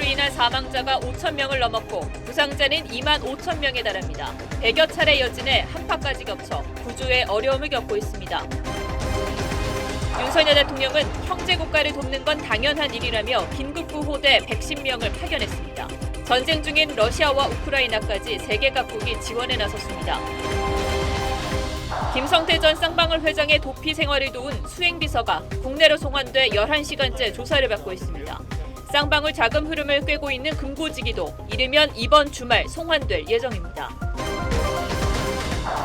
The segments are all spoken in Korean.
인한 사망자가 5천 명을 넘었고 부상자는 2만 5천 명에 달합니다. 100여 차례 여진에 한파까지 겹쳐 구조에 어려움을 겪고 있습니다. 윤석열 대통령은 형제 국가를 돕는 건 당연한 일이라며 긴급구호대 110명을 파견했습니다. 전쟁 중인 러시아와 우크라이나까지 세계 각국이 지원에 나섰습니다. 김성태 전 쌍방울 회장의 도피 생활을 도운 수행비서가 국내로 송환돼 11시간째 조사를 받고 있습니다. 쌍방울 자금 흐름을 꿰고 있는 금고지기도 이르면 이번 주말 송환될 예정입니다.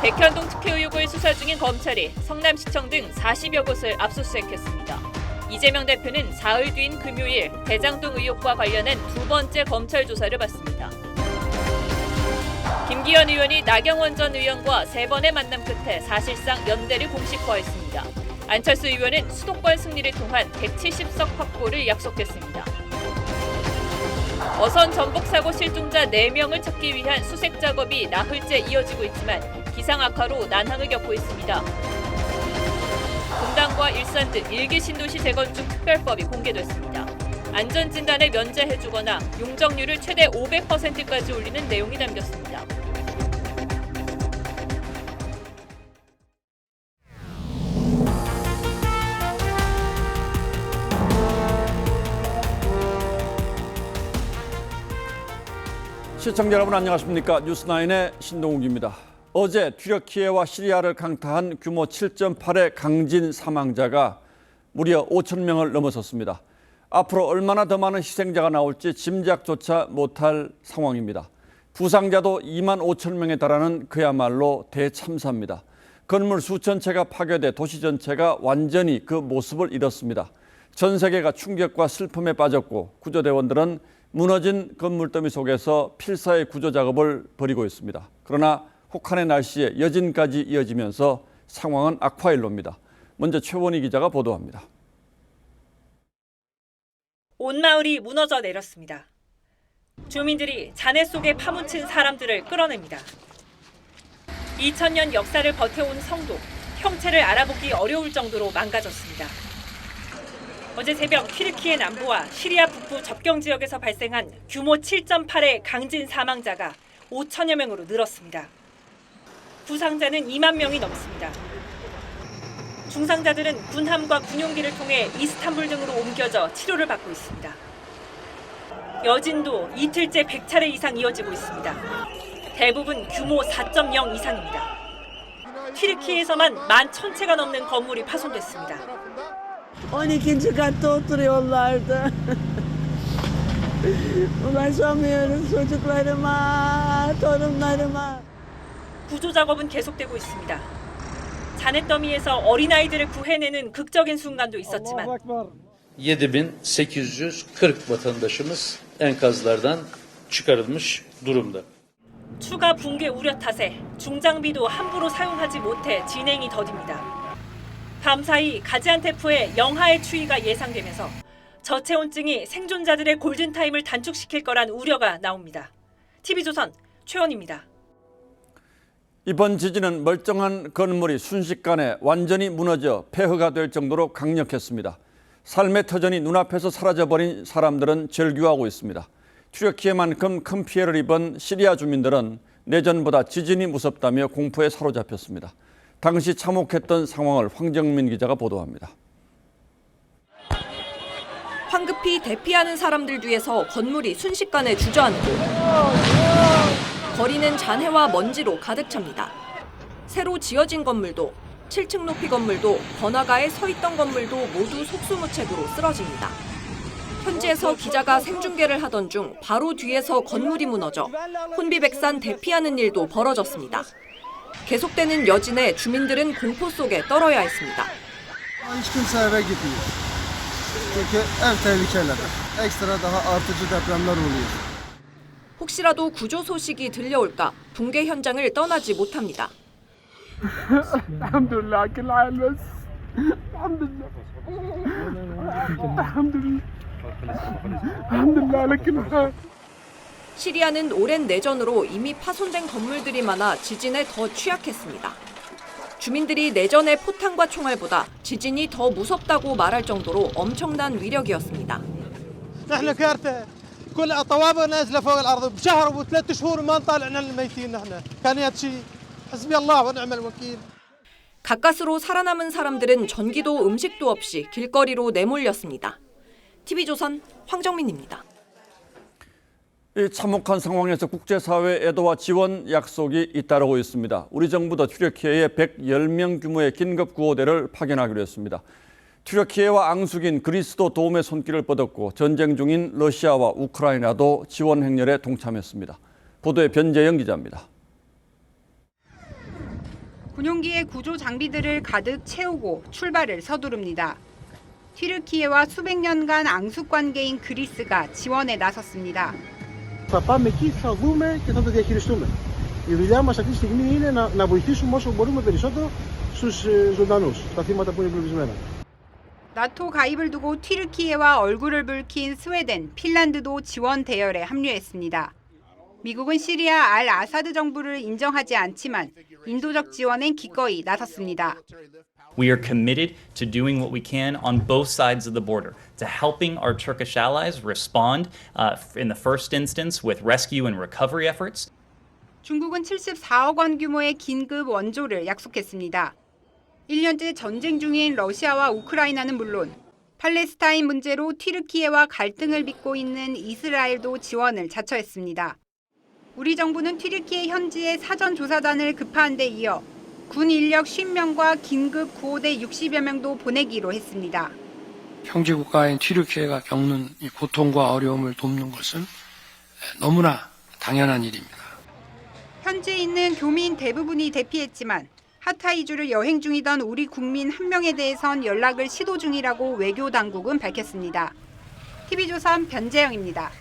백현동 특혜 의혹을 수사 중인 검찰이 성남시청 등 40여 곳을 압수수색했습니다. 이재명 대표는 사흘 뒤인 금요일 대장동 의혹과 관련한 두 번째 검찰 조사를 받습니다. 김기현 의원이 나경원 전 의원과 3번의 만남 끝에 사실상 연대를 공식화했습니다. 안철수 의원은 수도권 승리를 통한 170석 확보를 약속했습니다. 어선 전복 사고 실종자 4명을 찾기 위한 수색 작업이 나흘째 이어지고 있지만 기상 악화로 난항을 겪고 있습니다. 분당과 일산 등 1기 신도시 재건축 특별법이 공개됐습니다. 안전진단을 면제해주거나 용적률을 최대 500%까지 올리는 내용이 담겼습니다. 시청자 여러분 안녕하십니까? 뉴스9의 신동욱입니다. 어제 튀르키예와 시리아를 강타한 규모 7.8의 강진 사망자가 무려 5천 명을 넘어섰습니다. 앞으로 얼마나 더 많은 희생자가 나올지 짐작조차 못할 상황입니다. 부상자도 2만 5천 명에 달하는 그야말로 대참사입니다. 건물 수천 채가 파괴돼 도시 전체가 완전히 그 모습을 잃었습니다. 전 세계가 충격과 슬픔에 빠졌고 구조대원들은 무너진 건물 더미 속에서 필사의 구조 작업을 벌이고 있습니다. 그러나 혹한의 날씨에 여진까지 이어지면서 상황은 악화일로입니다. 먼저 최원희 기자가 보도합니다. 온 마을이 무너져 내렸습니다. 주민들이 잔해 속에 파묻힌 사람들을 끌어냅니다. 2000년 역사를 버텨온 성도, 형체를 알아보기 어려울 정도로 망가졌습니다. 어제 새벽 튀르키예 남부와 시리아 북부 접경 지역에서 발생한 규모 7.8의 강진 사망자가 5천여 명으로 늘었습니다. 부상자는 2만 명이 넘습니다. 중상자들은 군함과 군용기를 통해 이스탄불 등으로 옮겨져 치료를 받고 있습니다. 여진도 이틀째 100차례 이상 이어지고 있습니다. 대부분 규모 4.0 이상입니다. 튀르키예에서만 11,000채가 넘는 건물이 파손됐습니다. 12. katta oturuyorlardı. Ulaşamıyoruz çocuklarıma, torunlarıma. 구조 작업은 계속되고 있습니다. 잔해더미에서 어린아이들을 구해내는 극적인 순간도 있었지만 7.840 vatandaşımız enkazlardan çıkarılmış durumda. 추가 붕괴 우려 탓에 중장비도 함부로 사용하지 못해 진행이 더딥니다. 밤사이 가지안테프의 영하의 추위가 예상되면서 저체온증이 생존자들의 골든타임을 단축시킬 거란 우려가 나옵니다. TV조선 최원입니다. 이번 지진은 멀쩡한 건물이 순식간에 완전히 무너져 폐허가 될 정도로 강력했습니다. 삶의 터전이 눈앞에서 사라져버린 사람들은 절규하고 있습니다. 튀르키예만큼 큰 피해를 입은 시리아 주민들은 내전보다 지진이 무섭다며 공포에 사로잡혔습니다. 당시 참혹했던 상황을 황정민 기자가 보도합니다. 황급히 대피하는 사람들 뒤에서 건물이 순식간에 주저앉고 거리는 잔해와 먼지로 가득 찹니다. 새로 지어진 건물도 7층 높이 건물도 번화가에 서 있던 건물도 모두 속수무책으로 쓰러집니다. 현지에서 기자가 생중계를 하던 중 바로 뒤에서 건물이 무너져 혼비백산 대피하는 일도 벌어졌습니다. 계속되는 여진에 주민들은 공포 속에 떨어야 했습니다. Hiç kimse eve gitmiyor. Çünkü ev tehlikeli. Ekstra daha artıcı depremler oluyor. 혹시라도 구조 소식이 들려올까 붕괴 현장을 떠나지 못합니다. الحمدلله كل عام بس الحمدلله الحمدلله على كل حال. 시리아는 오랜 내전으로 이미 파손된 건물들이 많아 지진에 더 취약했습니다. 주민들이 내전의 포탄과 총알보다 지진이 더 무섭다고 말할 정도로 엄청난 위력이었습니다. كل طوابق نازله فوق الارض بشهر وثلاث شهور ما نطالعنا الميتين نحن كان شيء حسبي الله ونعم الوكيل. 가까스로 살아남은 사람들은 전기도 음식도 없이 길거리로 내몰렸습니다. TV조선 황정민입니다. 이 참혹한 상황에서 국제사회 애도와 지원 약속이 잇따르고 있습니다. 우리 정부도 튀르키예에 110명 규모의 긴급구호대를 파견하기로 했습니다. 튀르키예와 앙숙인 그리스도 도움의 손길을 뻗었고 전쟁 중인 러시아와 우크라이나도 지원 행렬에 동참했습니다. 보도에 변재영 기자입니다. 군용기의 구조 장비들을 가득 채우고 출발을 서두릅니다. 튀르키예와 수백 년간 앙숙 관계인 그리스가 지원에 나섰습니다. Θα πάμε εκεί, θα δούμε και θα το διαχειριστούμε. Η δουλειά μας αυτή τη στιγμή είναι να βοηθήσουμε όσο μπορούμε περισσότερο στους ζωντανούς, στα θύματα που είναι εγκλωβισμένα. 나토 가입을 두고 튀르키예와 얼굴을 붉힌 스웨덴, 핀란드도 지원 대열에 합류했습니다. 미국은 시리아 알 아사드 정부를 인정하지 않지만 인도적 지원엔 기꺼이 나섰습니다. We are committed to doing what we can on both sides of the border, to helping our Turkish allies respond in the first instance with rescue and recovery efforts. 중국은 74억 원 규모의 긴급 원조를 약속했습니다. 1년째 전쟁 중인 러시아와 우크라이나는 물론 팔레스타인 문제로 튀르키예와 갈등을 빚고 있는 이스라엘도 지원을 자처했습니다. 우리 정부는 튀르키예 현지에 사전 조사단을 급파한 데 이어 군 인력 50명과 긴급 구호대 60여 명도 보내기로 했습니다. 형제 국가인 튀르키예가 겪는 이 고통과 어려움을 돕는 것은 너무나 당연한 일입니다. 현지에 있는 교민 대부분이 대피했지만 하타이주를 여행 중이던 우리 국민 한 명에 대해선 연락을 시도 중이라고 외교 당국은 밝혔습니다. TV조선 변재영입니다.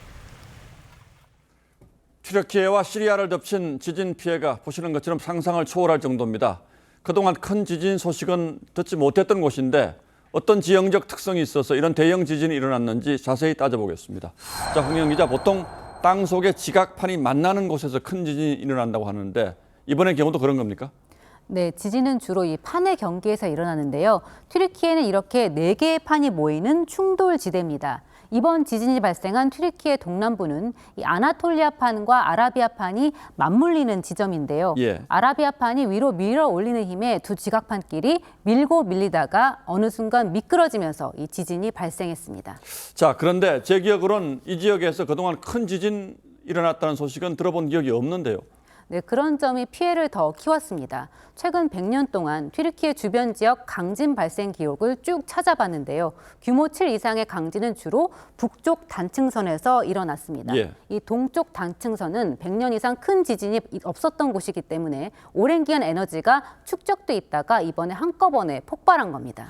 튀르키예와 시리아를 덮친 지진 피해가 보시는 것처럼 상상을 초월할 정도입니다. 그동안 큰 지진 소식은 듣지 못했던 곳인데 어떤 지형적 특성이 있어서 이런 대형 지진이 일어났는지 자세히 따져보겠습니다. 자, 홍영 기자, 보통 땅 속에 지각판이 만나는 곳에서 큰 지진이 일어난다고 하는데 이번의 경우도 그런 겁니까? 네, 지진은 주로 이 판의 경계에서 일어나는데요. 튀르키예는 이렇게 4개의 판이 모이는 충돌지대입니다. 이번 지진이 발생한 튀르키예 동남부는 이 아나톨리아판과 아라비아판이 맞물리는 지점인데요. 예. 아라비아판이 위로 밀어 올리는 힘에 두 지각판끼리 밀고 밀리다가 어느 순간 미끄러지면서 이 지진이 발생했습니다. 자, 그런데 제 기억으로는 이 지역에서 그동안 큰 지진 일어났다는 소식은 들어본 기억이 없는데요. 네, 그런 점이 피해를 더 키웠습니다. 최근 100년 동안 튀르키예 주변 지역 강진 발생 기록을 쭉 찾아봤는데요. 규모 7 이상의 강진은 주로 북쪽 단층선에서 일어났습니다. 예. 이 동쪽 단층선은 100년 이상 큰 지진이 없었던 곳이기 때문에 오랜 기간 에너지가 축적돼 있다가 이번에 한꺼번에 폭발한 겁니다.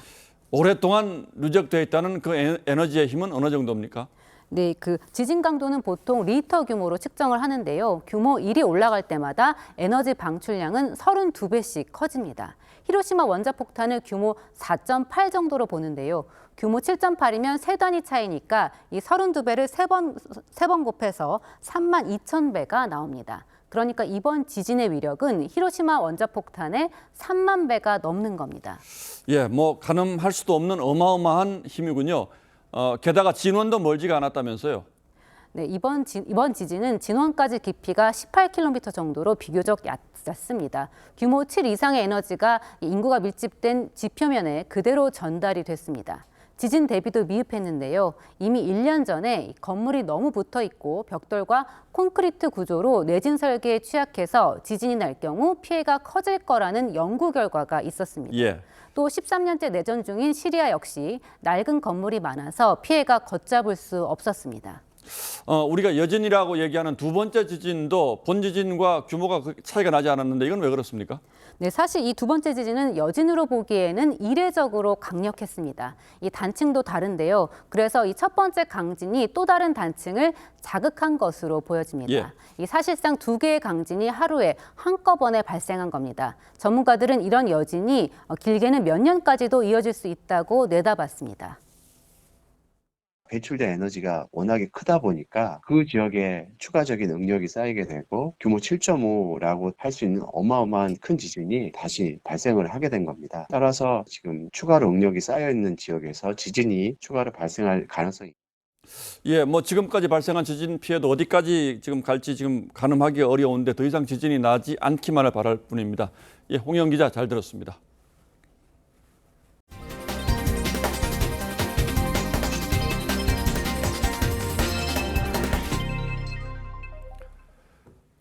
오랫동안 누적되어 있다는 그 에너지의 힘은 어느 정도입니까? 네, 그 지진 강도는 보통 리히터 규모로 측정을 하는데요. 규모 1이 올라갈 때마다 에너지 방출량은 32배씩 커집니다. 히로시마 원자폭탄을 규모 4.8 정도로 보는데요. 규모 7.8이면 3단위 차이니까 이 32배를 3번 곱해서 32,000배가 나옵니다. 그러니까 이번 지진의 위력은 히로시마 원자폭탄의 3만 배가 넘는 겁니다. 예, 뭐 가늠할 수도 없는 어마어마한 힘이군요. 게다가 진원도 멀지가 않았다면서요? 네, 이번 지진은 진원까지 깊이가 18km 정도로 비교적 얕습니다. 규모 7 이상의 에너지가 인구가 밀집된 지표면에 그대로 전달이 됐습니다. 지진 대비도 미흡했는데요. 이미 1년 전에 건물이 너무 붙어 있고 벽돌과 콘크리트 구조로 내진 설계에 취약해서 지진이 날 경우 피해가 커질 거라는 연구 결과가 있었습니다. 예. 또 13년째 내전 중인 시리아 역시 낡은 건물이 많아서 피해가 걷잡을 수 없었습니다. 우리가 여진이라고 얘기하는 두 번째 지진도 본 지진과 규모가 차이가 나지 않았는데 이건 왜 그렇습니까? 네, 사실 이 두 번째 지진은 여진으로 보기에는 이례적으로 강력했습니다. 이 단층도 다른데요. 그래서 이 첫 번째 강진이 또 다른 단층을 자극한 것으로 보여집니다. 예. 이 사실상 2개의 강진이 하루에 한꺼번에 발생한 겁니다. 전문가들은 이런 여진이 길게는 몇 년까지도 이어질 수 있다고 내다봤습니다. 배출된 에너지가 워낙에 크다 보니까 그 지역에 추가적인 응력이 쌓이게 되고 규모 7.5라고 할 수 있는 어마어마한 큰 지진이 다시 발생을 하게 된 겁니다. 따라서 지금 추가로 응력이 쌓여 있는 지역에서 지진이 추가로 발생할 가능성이 예, 뭐 지금까지 발생한 지진 피해도 어디까지 지금 갈지 지금 가늠하기 어려운데 더 이상 지진이 나지 않기만을 바랄 뿐입니다. 예, 홍영 기자 잘 들었습니다.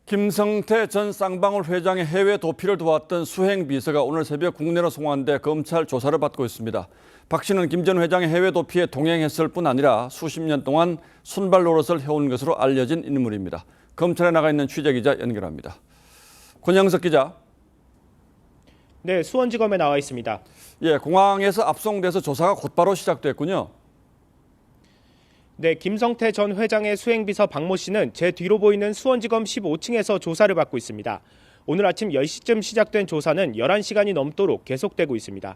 김성태 전 쌍방울 회장의 해외 도피를 도왔던 수행비서가 오늘 새벽 국내로 송환돼 검찰 조사를 받고 있습니다. 박 씨는 김 전 회장의 해외 도피에 동행했을 뿐 아니라 수십 년 동안 순발 노릇을 해온 것으로 알려진 인물입니다. 검찰에 나가 있는 취재기자 연결합니다. 권영석 기자. 네, 수원지검에 나와 있습니다. 예, 공항에서 압송돼서 조사가 곧바로 시작됐군요. 네, 김성태 전 회장의 수행비서 박모 씨는 제 뒤로 보이는 수원지검 15층에서 조사를 받고 있습니다. 오늘 아침 10시쯤 시작된 조사는 11시간이 넘도록 계속되고 있습니다.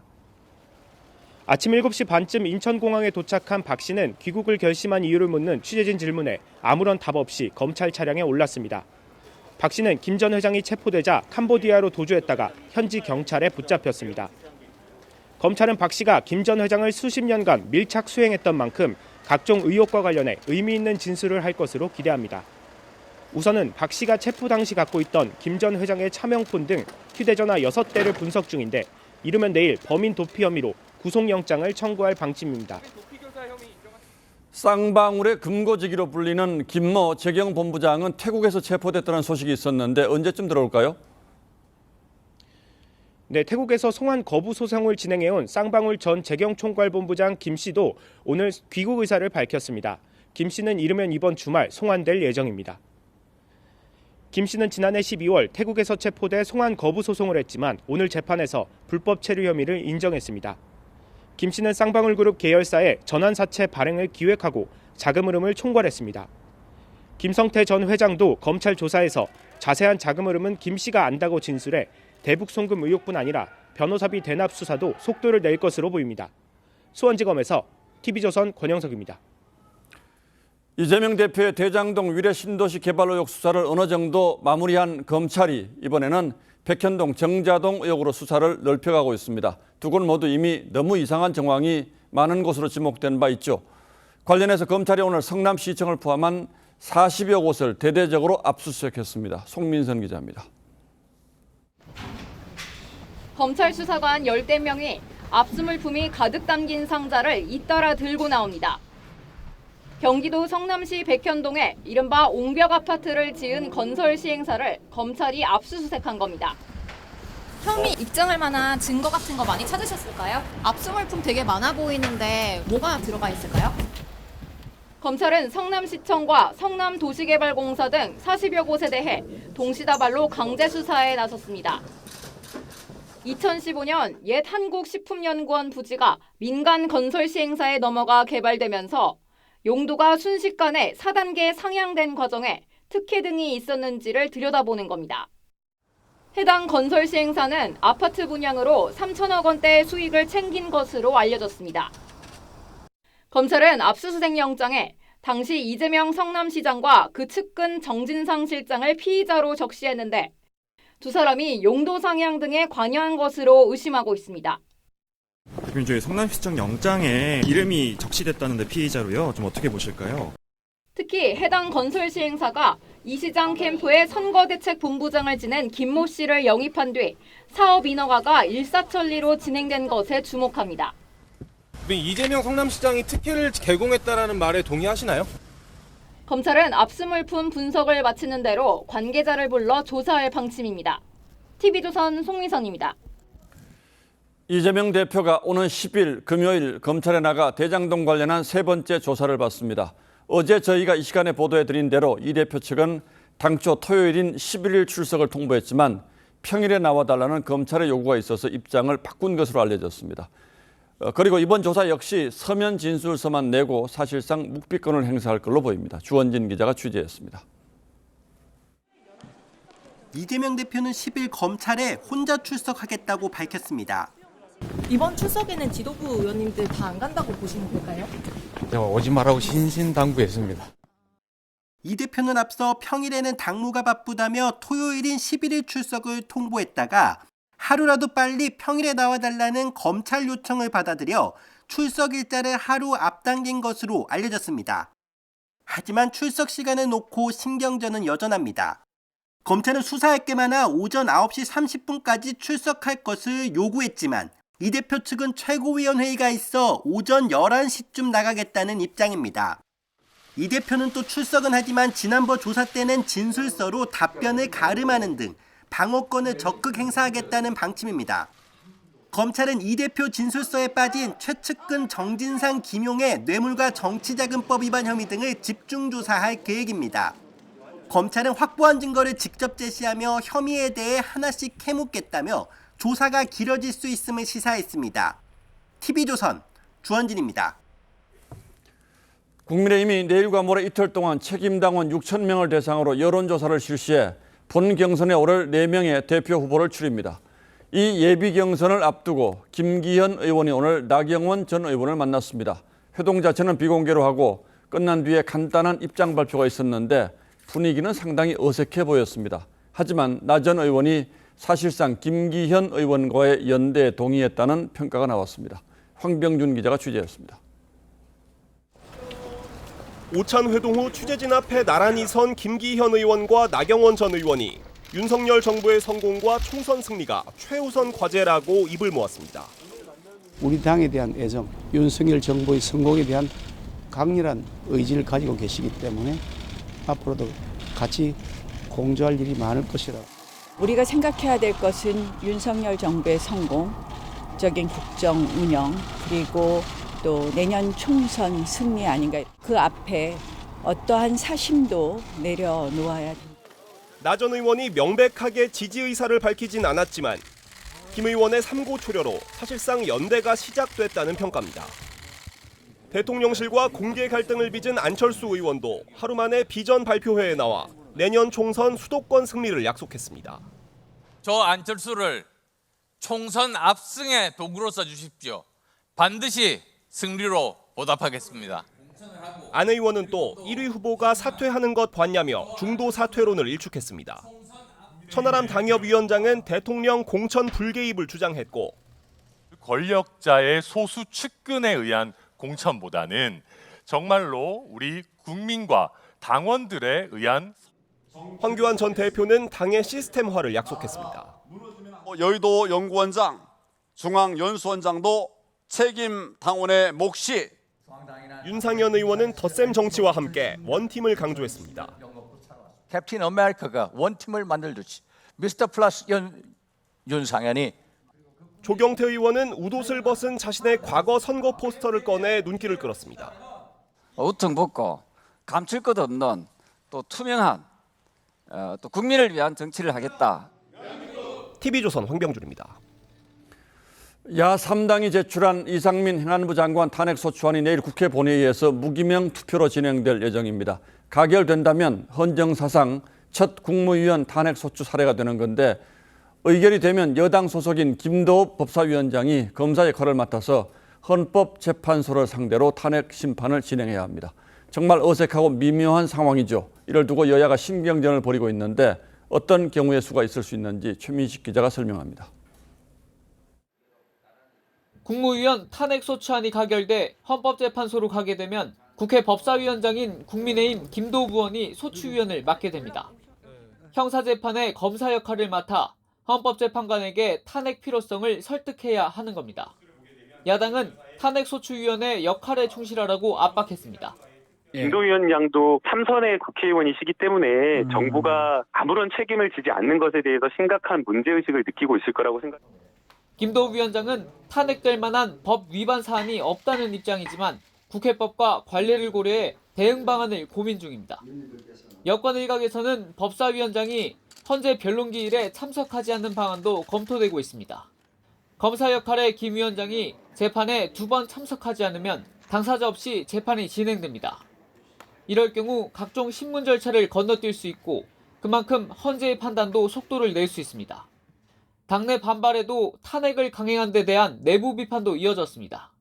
아침 7시 반쯤 인천공항에 도착한 박 씨는 귀국을 결심한 이유를 묻는 취재진 질문에 아무런 답 없이 검찰 차량에 올랐습니다. 박 씨는 김 전 회장이 체포되자 캄보디아로 도주했다가 현지 경찰에 붙잡혔습니다. 검찰은 박 씨가 김 전 회장을 수십 년간 밀착 수행했던 만큼 각종 의혹과 관련해 의미 있는 진술을 할 것으로 기대합니다. 우선은 박 씨가 체포 당시 갖고 있던 김 전 회장의 차명폰 등 휴대전화 6대를 분석 중인데 이르면 내일 범인 도피 혐의로 구속영장을 청구할 방침입니다. 쌍방울의 금고지기로 불리는 김모 재경본부장은 태국에서 체포됐다는 소식이 있었는데 언제쯤 들어올까요? 네, 태국에서 송환 거부 소송을 진행해온 쌍방울 전 재경총괄본부장 김 씨도 오늘 귀국 의사를 밝혔습니다. 김 씨는 이르면 이번 주말 송환될 예정입니다. 김 씨는 지난해 12월 태국에서 체포돼 송환 거부 소송을 했지만 오늘 재판에서 불법 체류 혐의를 인정했습니다. 김 씨는 쌍방울그룹 계열사에 전환사채 발행을 기획하고 자금 흐름을 총괄했습니다. 김성태 전 회장도 검찰 조사에서 자세한 자금 흐름은 김 씨가 안다고 진술해 대북 송금 의혹뿐 아니라 변호사비 대납 수사도 속도를 낼 것으로 보입니다. 수원지검에서 TV조선 권영석입니다. 이재명 대표의 대장동 위례 신도시 개발 의혹 수사를 어느 정도 마무리한 검찰이 이번에는 백현동 정자동 의혹으로 수사를 넓혀가고 있습니다. 두 곳 모두 이미 너무 이상한 정황이 많은 곳으로 지목된 바 있죠. 관련해서 검찰이 오늘 성남시청을 포함한 40여 곳을 대대적으로 압수수색했습니다. 송민선 기자입니다. 검찰 수사관 10대 명이 압수물품이 가득 담긴 상자를 잇따라 들고 나옵니다. 경기도 성남시 백현동에 이른바 옹벽 아파트를 지은 건설 시행사를 검찰이 압수수색한 겁니다. 혐의 입증할 만한 증거 같은 거 많이 찾으셨을까요? 압수물품 되게 많아 보이는데 뭐가 들어가 있을까요? 검찰은 성남시청과 성남도시개발공사 등 40여 곳에 대해 동시다발로 강제 수사에 나섰습니다. 2015년 옛 한국식품연구원 부지가 민간 건설 시행사에 넘어가 개발되면서 용도가 순식간에 4단계 상향된 과정에 특혜 등이 있었는지를 들여다보는 겁니다. 해당 건설 시행사는 아파트 분양으로 3천억 원대 수익을 챙긴 것으로 알려졌습니다. 검찰은 압수수색 영장에 당시 이재명 성남시장과 그 측근 정진상 실장을 피의자로 적시했는데 두 사람이 용도 상향 등에 관여한 것으로 의심하고 있습니다. 저희 성남시청 영장에 이름이 적시됐다는데 피의자로요. 좀 어떻게 보실까요? 특히 해당 건설 시행사가 이 시장 캠프의 선거대책본부장을 지낸 김모 씨를 영입한 뒤 사업 인허가가 일사천리로 진행된 것에 주목합니다. 이재명 성남시장이 특혜를 제공했다라는 말에 동의하시나요? 검찰은 압수물품 분석을 마치는 대로 관계자를 불러 조사할 방침입니다. TV조선 송미선입니다. 이재명 대표가 오는 10일 금요일 검찰에 나가 대장동 관련한 세 번째 조사를 받습니다. 어제 저희가 이 시간에 보도해드린 대로 이 대표 측은 당초 토요일인 11일 출석을 통보했지만 평일에 나와달라는 검찰의 요구가 있어서 입장을 바꾼 것으로 알려졌습니다. 그리고 이번 조사 역시 서면 진술서만 내고 사실상 묵비권을 행사할 걸로 보입니다. 주원진 기자가 취재했습니다. 이재명 대표는 10일 검찰에 혼자 출석하겠다고 밝혔습니다. 이번 출석에는 지도부 의원님들 다 안 간다고 보시는 걸까요? 제가 오지 말라고 신신당부했습니다. 이 대표는 앞서 평일에는 당무가 바쁘다며 토요일인 11일 출석을 통보했다가 하루라도 빨리 평일에 나와달라는 검찰 요청을 받아들여 출석 일자를 하루 앞당긴 것으로 알려졌습니다. 하지만 출석 시간을 놓고 신경전은 여전합니다. 검찰은 수사할 게 많아 오전 9시 30분까지 출석할 것을 요구했지만 이 대표 측은 최고위원회의가 있어 오전 11시쯤 나가겠다는 입장입니다. 이 대표는 또 출석은 하지만 지난번 조사 때는 진술서로 답변을 가름하는 등 방어권을 적극 행사하겠다는 방침입니다. 검찰은 이 대표 진술서에 빠진 최측근 정진상, 김용의 뇌물과 정치자금법 위반 혐의 등을 집중 조사할 계획입니다. 검찰은 확보한 증거를 직접 제시하며 혐의에 대해 하나씩 캐묻겠다며 조사가 길어질 수 있음을 시사했습니다. TV조선 주원진입니다. 국민의힘이 내일과 모레 이틀 동안 책임당원 6천 명을 대상으로 여론조사를 실시해 본 경선에 오를 4명의 대표 후보를 추립니다. 이 예비 경선을 앞두고 김기현 의원이 오늘 나경원 전 의원을 만났습니다. 회동 자체는 비공개로 하고 끝난 뒤에 간단한 입장 발표가 있었는데 분위기는 상당히 어색해 보였습니다. 하지만 나 전 의원이 사실상 김기현 의원과의 연대에 동의했다는 평가가 나왔습니다. 황병준 기자가 취재했습니다. 오찬 회동 후 취재진 앞에 나란히 선 김기현 의원과 나경원 전 의원이 윤석열 정부의 성공과 총선 승리가 최우선 과제라고 입을 모았습니다. 우리 당에 대한 애정, 윤석열 정부의 성공에 대한 강렬한 의지를 가지고 계시기 때문에 앞으로도 같이 공조할 일이 많을 것이라. 우리가 생각해야 될 것은 윤석열 정부의 성공적인 국정 운영 그리고 또 내년 총선 승리 아닌가. 그 앞에 어떠한 사심도 내려놓아야 됩니다. 나 전 의원이 명백하게 지지 의사를 밝히진 않았지만 김 의원의 삼고초려로 사실상 연대가 시작됐다는 평가입니다. 대통령실과 공개 갈등을 빚은 안철수 의원도 하루 만에 비전 발표회에 나와 내년 총선 수도권 승리를 약속했습니다. 저 안철수를 총선 압승의 도구로 써주십시오. 반드시 승리로 보답하겠습니다. 안 의원은 또 1위 후보가 사퇴하는 것 봤냐며 중도 사퇴론을 일축했습니다. 천하람 당협위원장은 대통령 공천 불개입을 주장했고 권력자의 소수 측근에 의한 공천보다는 정말로 우리 국민과 당원들에 의한. 황교안 전 대표는 당의 시스템화를 약속했습니다. 여의도 연구원장, 중앙연수원장도 책임 당원의 몫이. 윤상현 의원은 덧셈 정치와 함께 원팀을 강조했습니다. 캡틴 아메리카가 원팀을 만들듯이 미스터 플러스 윤상현이. 조경태 의원은 웃옷을 벗은 자신의 과거 선거 포스터를 꺼내 눈길을 끌었습니다. 우퉁 감출 것 없는 또 투명한 또 국민을 위한 정치를 하겠다. TV조선 황병준입니다. 야3당이 제출한 이상민 행안부 장관 탄핵소추안이 내일 국회 본회의에서 무기명 투표로 진행될 예정입니다. 가결된다면 헌정사상 첫 국무위원 탄핵소추 사례가 되는 건데 의결이 되면 여당 소속인 김도읍 법사위원장이 검사 역할을 맡아서 헌법재판소를 상대로 탄핵 심판을 진행해야 합니다. 정말 어색하고 미묘한 상황이죠. 이를 두고 여야가 신경전을 벌이고 있는데 어떤 경우의 수가 있을 수 있는지 최민식 기자가 설명합니다. 국무위원 탄핵소추안이 가결돼 헌법재판소로 가게 되면 국회 법사위원장인 국민의힘 김도읍 의원이 소추위원을 맡게 됩니다. 형사재판의 검사 역할을 맡아 헌법재판관에게 탄핵 필요성을 설득해야 하는 겁니다. 야당은 탄핵소추위원의 역할에 충실하라고 압박했습니다. 김도위원장도 3선의 국회의원이시기 때문에 정부가 아무런 책임을 지지 않는 것에 대해서 심각한 문제의식을 느끼고 있을 거라고 생각합니다. 김도읍 위원장은 탄핵될 만한 법 위반 사안이 없다는 입장이지만 국회법과 관례를 고려해 대응 방안을 고민 중입니다. 여권 일각에서는 법사위원장이 헌재 변론기일에 참석하지 않는 방안도 검토되고 있습니다. 검사 역할의 김 위원장이 재판에 2번 참석하지 않으면 당사자 없이 재판이 진행됩니다. 이럴 경우 각종 신문 절차를 건너뛸 수 있고 그만큼 헌재의 판단도 속도를 낼 수 있습니다. 당내 반발에도 탄핵을 강행한 데 대한 내부 비판도 이어졌습니다.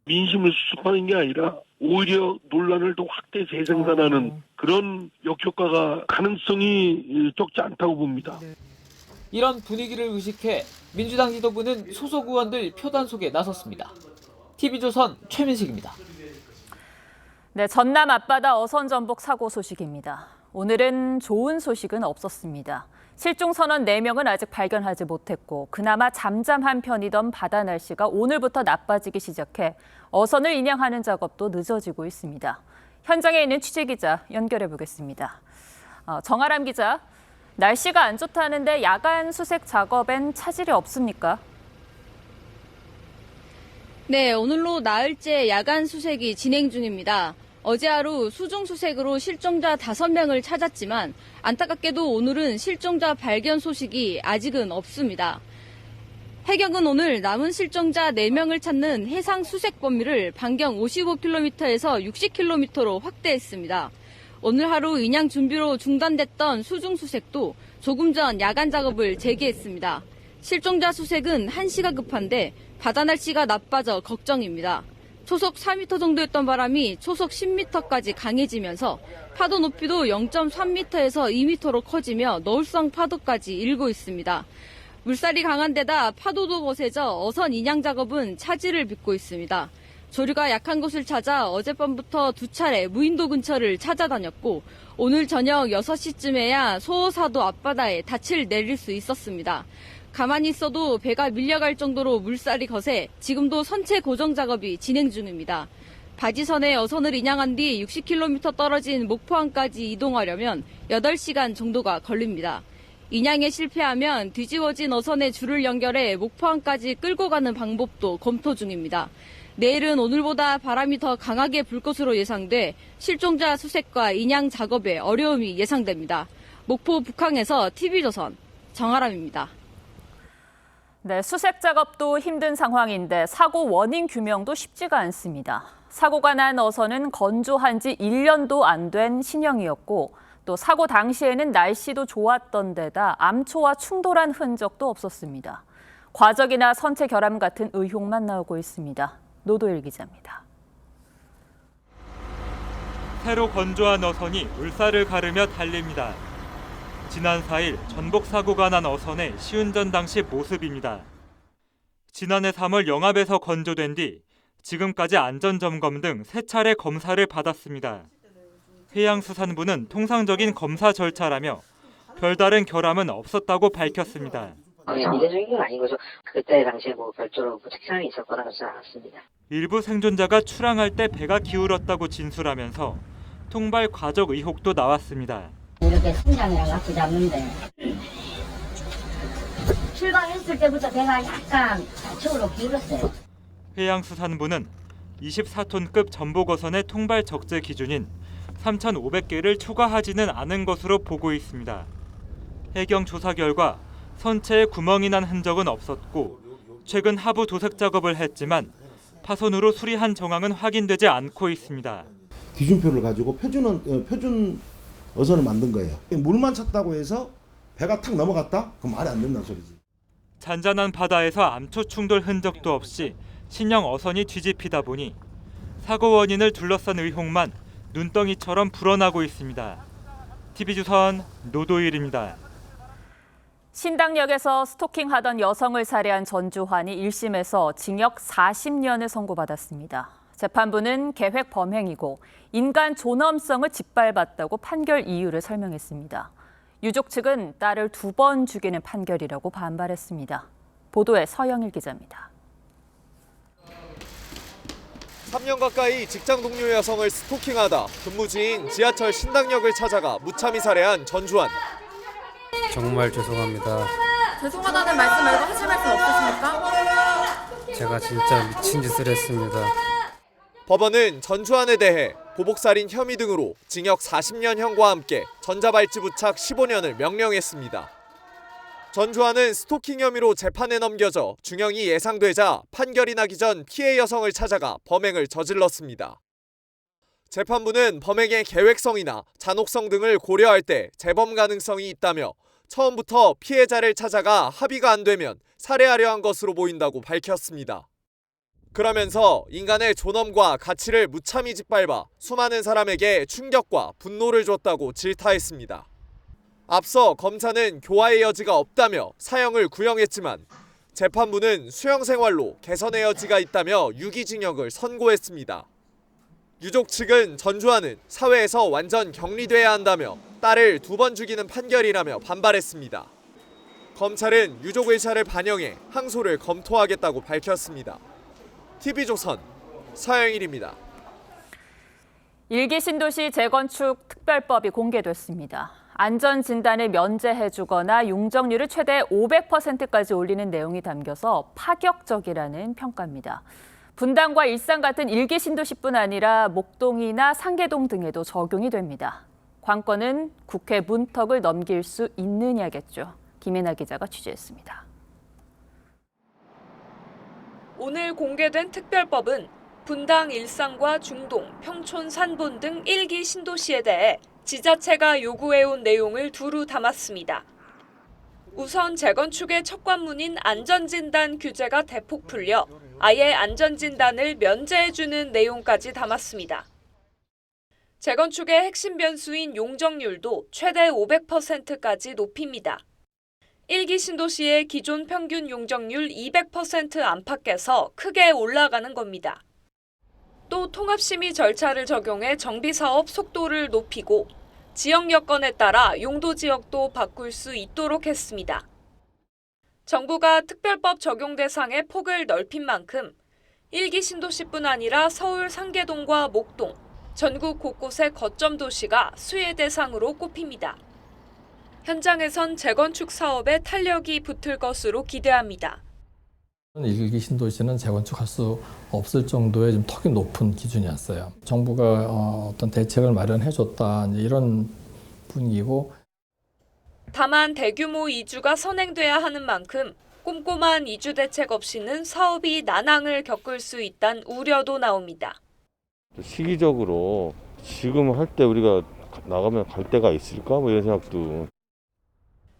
민심을 수습하는 게 아니라 오히려 논란을 더 확대 재생산하는 그런 역효과가 가능성이 적지 않다고 봅니다. 이런 분위기를 의식해 민주당 지도부는 소속 의원들 표단 속에 나섰습니다. TV조선 최민식입니다. 네, 전남 앞바다 어선 전복 사고 소식입니다. 오늘은 좋은 소식은 없었습니다. 실종 선원 4명은 아직 발견하지 못했고 그나마 잠잠한 편이던 바다 날씨가 오늘부터 나빠지기 시작해 어선을 인양하는 작업도 늦어지고 있습니다. 현장에 있는 취재기자 연결해 보겠습니다. 정아람 기자, 날씨가 안 좋다는데 야간 수색 작업엔 차질이 없습니까? 네, 오늘로 나흘째 야간 수색이 진행 중입니다. 어제 하루 수중 수색으로 실종자 5명을 찾았지만 안타깝게도 오늘은 실종자 발견 소식이 아직은 없습니다. 해경은 오늘 남은 실종자 4명을 찾는 해상 수색 범위를 반경 55km에서 60km로 확대했습니다. 오늘 하루 인양 준비로 중단됐던 수중 수색도 조금 전 야간 작업을 재개했습니다. 실종자 수색은 1시가 급한데 바다 날씨가 나빠져 걱정입니다. 초속 4m 정도였던 바람이 초속 10m까지 강해지면서 파도 높이도 0.3m에서 2m로 커지며 너울성 파도까지 일고 있습니다. 물살이 강한 데다 파도도 거세져 어선 인양 작업은 차질을 빚고 있습니다. 조류가 약한 곳을 찾아 어젯밤부터 2차례 무인도 근처를 찾아다녔고 오늘 저녁 6시쯤에야 소호사도 앞바다에 닻을 내릴 수 있었습니다. 가만히 있어도 배가 밀려갈 정도로 물살이 거세 지금도 선체 고정 작업이 진행 중입니다. 바지선에 어선을 인양한 뒤 60km 떨어진 목포항까지 이동하려면 8시간 정도가 걸립니다. 인양에 실패하면 뒤집어진 어선에 줄을 연결해 목포항까지 끌고 가는 방법도 검토 중입니다. 내일은 오늘보다 바람이 더 강하게 불 것으로 예상돼 실종자 수색과 인양 작업에 어려움이 예상됩니다. 목포 북항에서 TV조선 정아람입니다. 네, 수색 작업도 힘든 상황인데 사고 원인 규명도 쉽지가 않습니다. 사고가 난 어선은 건조한 지 1년도 안 된 신형이었고 또 사고 당시에는 날씨도 좋았던 데다 암초와 충돌한 흔적도 없었습니다. 과적이나 선체 결함 같은 의혹만 나오고 있습니다. 노도일 기자입니다. 새로 건조한 어선이 물살을 가르며 달립니다. 지난 4일 전복 사고가 난 어선의 시운전 당시 모습입니다. 지난해 3월 영압에서 건조된 뒤 지금까지 안전점검 등 3차례 검사를 받았습니다. 해양수산부는 통상적인 검사 절차라며 별다른 결함은 없었다고 밝혔습니다. 미래적인 건 아닌 거죠. 그때 당시에 별도로 특이사항이 있었거나 그렇지 않았습니다. 일부 생존자가 출항할 때 배가 기울었다고 진술하면서 통발 과적 의혹도 나왔습니다. 이렇게 승장이랑 같이 잡는데 출발했을 때부터 배가 약간 좌측으로 기울었어요. 해양수산부는 24톤급 전복어선의 통발 적재 기준인 3,500개를 초과하지는 않은 것으로 보고 있습니다. 해경 조사 결과 선체에 구멍이 난 흔적은 없었고 최근 하부 도색 작업을 했지만 파손으로 수리한 정황은 확인되지 않고 있습니다. 기준표를 가지고 표준 어선을 만든 거예요. 물만 찼다고 해서 배가 탁 넘어갔다? 그럼 말이 안 된다는 소리지. 잔잔한 바다에서 암초 충돌 흔적도 없이 신형 어선이 뒤집히다 보니 사고 원인을 둘러싼 의혹만 눈덩이처럼 불어나고 있습니다. TV조선 노도일입니다. 신당역에서 스토킹하던 여성을 살해한 전주환이 1심에서 징역 40년을 선고받았습니다. 재판부는 계획 범행이고 인간 존엄성을 짓밟았다고 판결 이유를 설명했습니다. 유족 측은 딸을 2번 죽이는 판결이라고 반발했습니다. 보도에 서영일 기자입니다. 3년 가까이 직장 동료 여성을 스토킹하다 근무지인 지하철 신당역을 찾아가 무참히 살해한 전주환. 정말 죄송합니다. 죄송하다는 말씀 말고 하실 말씀 없으십니까? 제가 진짜 미친 짓을 했습니다. 법원은 전주환에 대해 보복살인 혐의 등으로 징역 40년형과 함께 전자발찌 부착 15년을 명령했습니다. 전주환은 스토킹 혐의로 재판에 넘겨져 중형이 예상되자 판결이 나기 전 피해 여성을 찾아가 범행을 저질렀습니다. 재판부는 범행의 계획성이나 잔혹성 등을 고려할 때 재범 가능성이 있다며 처음부터 피해자를 찾아가 합의가 안 되면 살해하려 한 것으로 보인다고 밝혔습니다. 그러면서 인간의 존엄과 가치를 무참히 짓밟아 수많은 사람에게 충격과 분노를 줬다고 질타했습니다. 앞서 검사는 교화의 여지가 없다며 사형을 구형했지만 재판부는 수형 생활로 개선의 여지가 있다며 유기징역을 선고했습니다. 유족 측은 전주환은 사회에서 완전 격리돼야 한다며 딸을 2번 죽이는 판결이라며 반발했습니다. 검찰은 유족 의사를 반영해 항소를 검토하겠다고 밝혔습니다. TV조선 서영일입니다. 1기 신도시 재건축 특별법이 공개됐습니다. 안전진단을 면제해주거나 용적률을 최대 500%까지 올리는 내용이 담겨서 파격적이라는 평가입니다. 분당과 일산 같은 1기 신도시뿐 아니라 목동이나 상계동 등에도 적용이 됩니다. 관건은 국회 문턱을 넘길 수 있느냐겠죠. 김혜나 기자가 취재했습니다. 오늘 공개된 특별법은 분당, 일산과 중동, 평촌, 산본 등 1기 신도시에 대해 지자체가 요구해온 내용을 두루 담았습니다. 우선 재건축의 첫 관문인 안전진단 규제가 대폭 풀려 아예 안전진단을 면제해주는 내용까지 담았습니다. 재건축의 핵심 변수인 용적률도 최대 500%까지 높입니다. 1기 신도시의 기존 평균 용적률 200% 안팎에서 크게 올라가는 겁니다. 또 통합심의 절차를 적용해 정비사업 속도를 높이고 지역 여건에 따라 용도 지역도 바꿀 수 있도록 했습니다. 정부가 특별법 적용 대상의 폭을 넓힌 만큼 1기 신도시뿐 아니라 서울 상계동과 목동, 전국 곳곳의 거점 도시가 수혜 대상으로 꼽힙니다. 현장에선 재건축 사업에 탄력이 붙을 것으로 기대합니다. 1기 신도시는 재건축할 수 없을 정도의 좀 턱이 높은 기준이었어요. 정부가 어떤 대책을 마련해줬다 이런 분위기고. 다만 대규모 이주가 선행돼야 하는 만큼 꼼꼼한 이주 대책 없이는 사업이 난항을 겪을 수 있다는 우려도 나옵니다. 시기적으로 지금 할 때 우리가 나가면 갈 데가 있을까? 이런 생각도.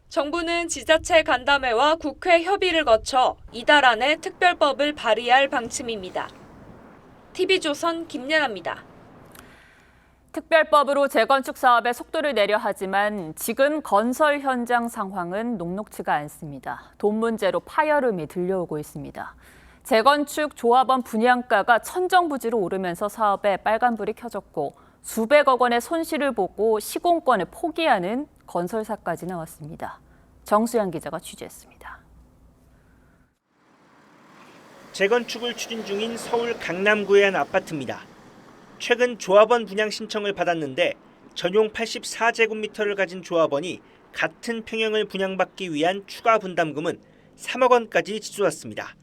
정부는 지자체 간담회와 국회 협의를 거쳐 이달 안에 특별법을 발의할 방침입니다. TV조선 김예나입니다. 특별법으로 재건축 사업에 속도를 내려 하지만 지금 건설 현장 상황은 녹록지가 않습니다. 돈 문제로 파열음이 들려오고 있습니다. 재건축 조합원 분양가가 천정부지로 오르면서 사업에 빨간불이 켜졌고 수백억 원의 손실을 보고 시공권을 포기하는 건설사까지 나왔습니다. 정수영 기자가 취재했습니다. 재건축을 추진 중인 서울 강남구의 한 아파트입니다. 최근 조합원 분양 신청을 받았는데 전용 84제곱미터를 가진 조합원이 같은 평형을 분양받기 위한 추가 분담금은 3억 원까지 치솟았습니다.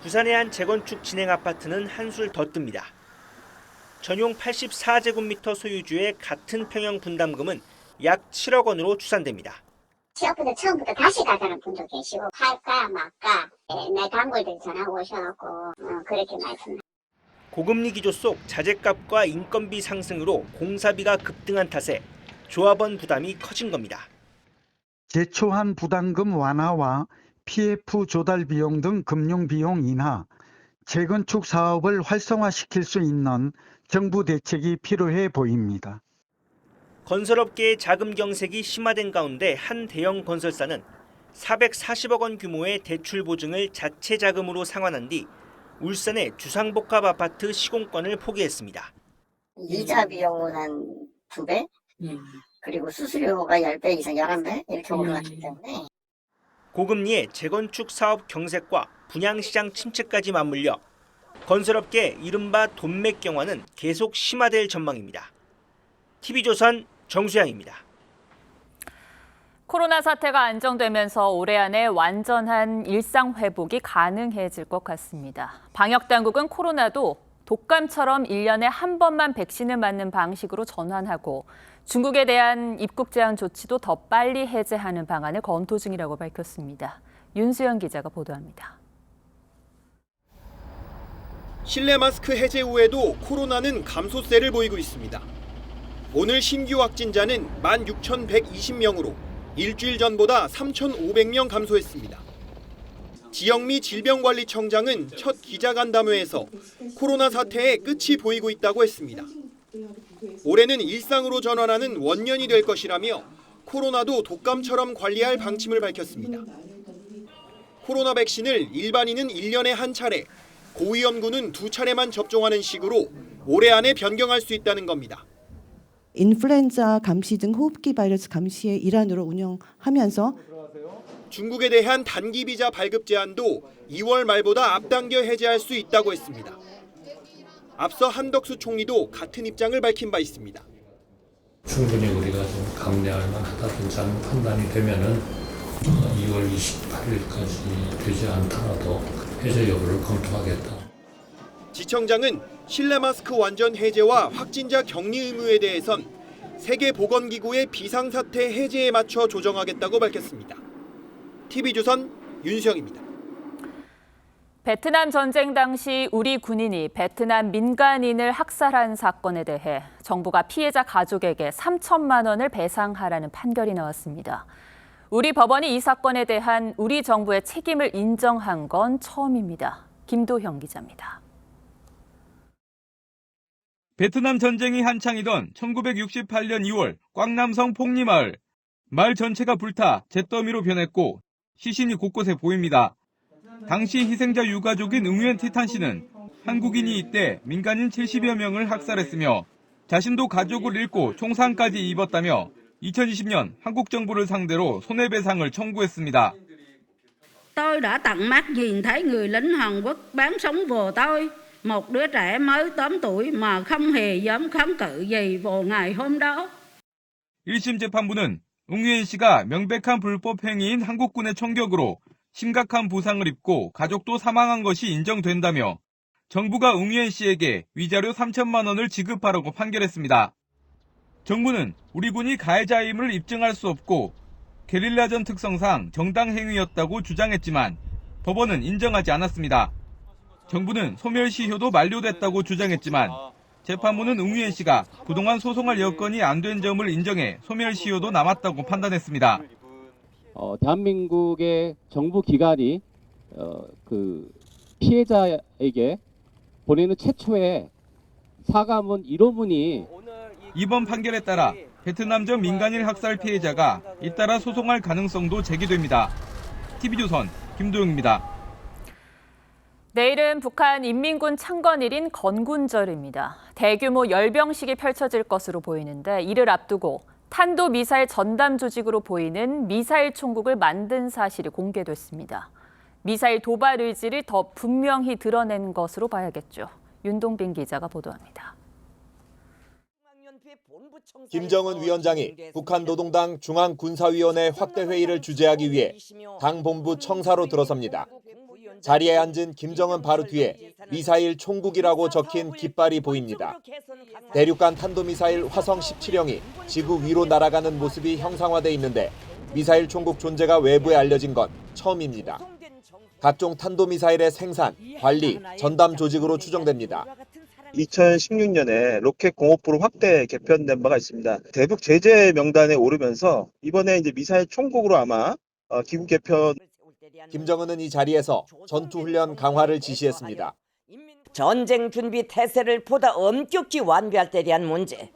부산의 한 재건축 진행 아파트는 한술 더 뜹니다. 전용 84제곱미터 소유주의 같은 평형 분담금은 약 7억 원으로 추산됩니다. 취업부터 처음부터 다시 가자는 분도 계시고 할까 말까 내 단골들 전화 오셔갖고 그렇게 말씀하세요. 고금리 기조 속 자재값과 인건비 상승으로 공사비가 급등한 탓에 조합원 부담이 커진 겁니다. 제초한 부담금 완화와 PF 조달 비용 등 금융 비용 인하, 재건축 사업을 활성화시킬 수 있는 정부 대책이 필요해 보입니다. 건설업계의 자금 경색이 심화된 가운데 한 대형 건설사는 440억 원 규모의 대출 보증을 자체 자금으로 상환한 뒤 울산의 주상복합 아파트 시공권을 포기했습니다. 이자 비용은 한 2배, 그리고 수수료가 10배 이상 11배 이렇게 올라갔기 때문에 고금리의 재건축 사업 경색과 분양시장 침체까지 맞물려 건설업계 이른바 돈맥 경화는 계속 심화될 전망입니다. TV조선 정수양입니다. 코로나 사태가 안정되면서 올해 안에 완전한 일상 회복이 가능해질 것 같습니다. 방역당국은 코로나도 독감처럼 1년에 한 번만 백신을 맞는 방식으로 전환하고 중국에 대한 입국 제한 조치도 더 빨리 해제하는 방안을 검토 중이라고 밝혔습니다. 윤수연 기자가 보도합니다. 실내 마스크 해제 후에도 코로나는 감소세를 보이고 있습니다. 오늘 신규 확진자는 16,120명으로 일주일 전보다 3,500명 감소했습니다. 지영미 질병관리청장은 첫 기자간담회에서 코로나 사태의 끝이 보이고 있다고 했습니다. 올해는 일상으로 전환하는 원년이 될 것이라며 코로나도 독감처럼 관리할 방침을 밝혔습니다. 코로나 백신을 일반인은 1년에 한 차례, 고위험군은 2차례만 접종하는 식으로 올해 안에 변경할 수 있다는 겁니다. 인플루엔자 감시 등 호흡기 바이러스 감시의 일환으로 운영하면서 중국에 대한 단기 비자 발급 제한도 2월 말보다 앞당겨 해제할 수 있다고 했습니다. 앞서 한덕수 총리도 같은 입장을 밝힌 바 있습니다. 충분히 우리가 좀 감내할 만하다든지 하는 판단이 되면은 2월 28일까지 되지 않더라도 해제 여부를 검토하겠다. 지청장은 실내 마스크 완전 해제와 확진자 격리 의무에 대해선 세계보건기구의 비상사태 해제에 맞춰 조정하겠다고 밝혔습니다. TV조선 윤수영입니다. 베트남 전쟁 당시 우리 군인이 베트남 민간인을 학살한 사건에 대해 정부가 피해자 가족에게 3천만 원을 배상하라는 판결이 나왔습니다. 우리 법원이 이 사건에 대한 우리 정부의 책임을 인정한 건 처음입니다. 김도형 기자입니다. 베트남 전쟁이 한창이던 1968년 2월 꽝남성 폭리마을. 마을 전체가 불타 잿더미로 변했고 시신이 곳곳에 보입니다. 당시 희생자 유가족인 응우엔 티탄 씨는 한국인이 이때 민간인 70여 명을 학살했으며 자신도 가족을 잃고 총상까지 입었다며 2020년 한국 정부를 상대로 손해배상을 청구했습니다. Tôi đã tận mắt nhìn thấy người lính Hàn Quốc bắn sống vào tôi, một đứa trẻ mới 8 tuổi mà không hề dám kháng cự gì vào ngày hôm đó. 1심 재판부는 응우엔 씨가 명백한 불법 행위인 한국군의 총격으로 심각한 부상을 입고 가족도 사망한 것이 인정된다며 정부가 응우엔 씨에게 위자료 3천만 원을 지급하라고 판결했습니다. 정부는 우리 군이 가해자임을 입증할 수 없고 게릴라전 특성상 정당 행위였다고 주장했지만 법원은 인정하지 않았습니다. 정부는 소멸시효도 만료됐다고 주장했지만 재판부는 응우엔 씨가 그동안 소송할 여건이 안 된 점을 인정해 소멸시효도 남았다고 판단했습니다. 대한민국의 정부 기관이 피해자에게 보내는 최초의 사과문 1호문이 이번 판결에 따라 베트남전 민간인 학살 피해자가 잇따라 소송할 가능성도 제기됩니다. TV조선 김도영입니다. 내일은 북한 인민군 창건일인 건군절입니다. 대규모 열병식이 펼쳐질 것으로 보이는데 이를 앞두고 탄도미사일 전담 조직으로 보이는 미사일 총국을 만든 사실이 공개됐습니다. 미사일 도발 의지를 더 분명히 드러낸 것으로 봐야겠죠. 윤동빈 기자가 보도합니다. 김정은 위원장이 북한 노동당 중앙군사위원회 확대 회의를 주재하기 위해 당 본부 청사로 들어섭니다. 자리에 앉은 김정은 바로 뒤에 미사일 총국이라고 적힌 깃발이 보입니다. 대륙간 탄도미사일 화성 17형이 지구 위로 날아가는 모습이 형상화돼 있는데 미사일 총국 존재가 외부에 알려진 건 처음입니다. 각종 탄도미사일의 생산, 관리, 전담 조직으로 추정됩니다. 2016년에 로켓 공업부로 확대 개편된 바가 있습니다. 대북 제재 명단에 오르면서 이번에 이제 미사일 총국으로 아마 기구 개편. 김정은은 이 자리에서 전투훈련 강화를 지시했습니다. 전쟁 준비 태세를 보다 엄격히 완비할 때 대한 문제.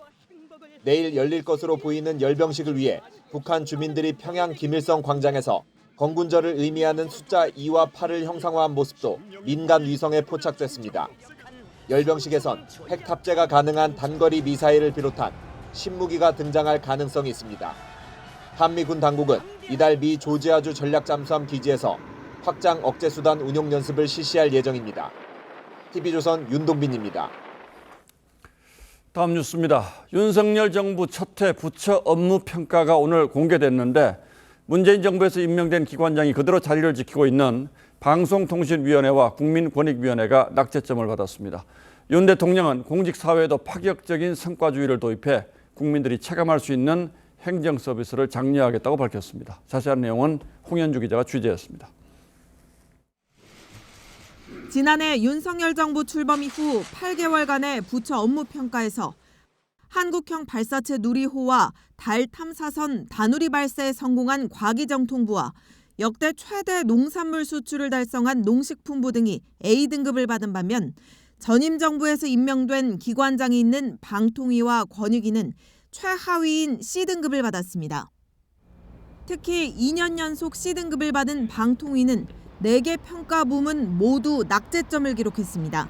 내일 열릴 것으로 보이는 열병식을 위해 북한 주민들이 평양 김일성 광장에서 건군절을 의미하는 숫자 2와 8을 형상화한 모습도 민간 위성에 포착됐습니다. 열병식에선 핵 탑재가 가능한 단거리 미사일을 비롯한 신무기가 등장할 가능성이 있습니다. 한미군 당국은 이달 미 조지아주 전략잠수함 기지에서 확장 억제수단 운용 연습을 실시할 예정입니다. TV조선 윤동빈입니다. 다음 뉴스입니다. 윤석열 정부 첫 해 부처 업무 평가가 오늘 공개됐는데 문재인 정부에서 임명된 기관장이 그대로 자리를 지키고 있는 방송통신위원회와 국민권익위원회가 낙제점을 받았습니다. 윤 대통령은 공직사회에도 파격적인 성과주의를 도입해 국민들이 체감할 수 있는 행정 서비스를 장려하겠다고 밝혔습니다. 자세한 내용은 홍현주 기자가 취재했습니다. 지난해 윤석열 정부 출범 이후 8개월간의 부처 업무 평가에서 한국형 발사체 누리호와 달 탐사선 다누리 발사에 성공한 과기정통부와 역대 최대 농산물 수출을 달성한 농식품부 등이 A등급을 받은 반면 전임 정부에서 임명된 기관장이 있는 방통위와 권익위는 최하위인 C등급을 받았습니다. 특히 2년 연속 C등급을 받은 방통위는 4개 평가 부문 모두 낙제점을 기록했습니다.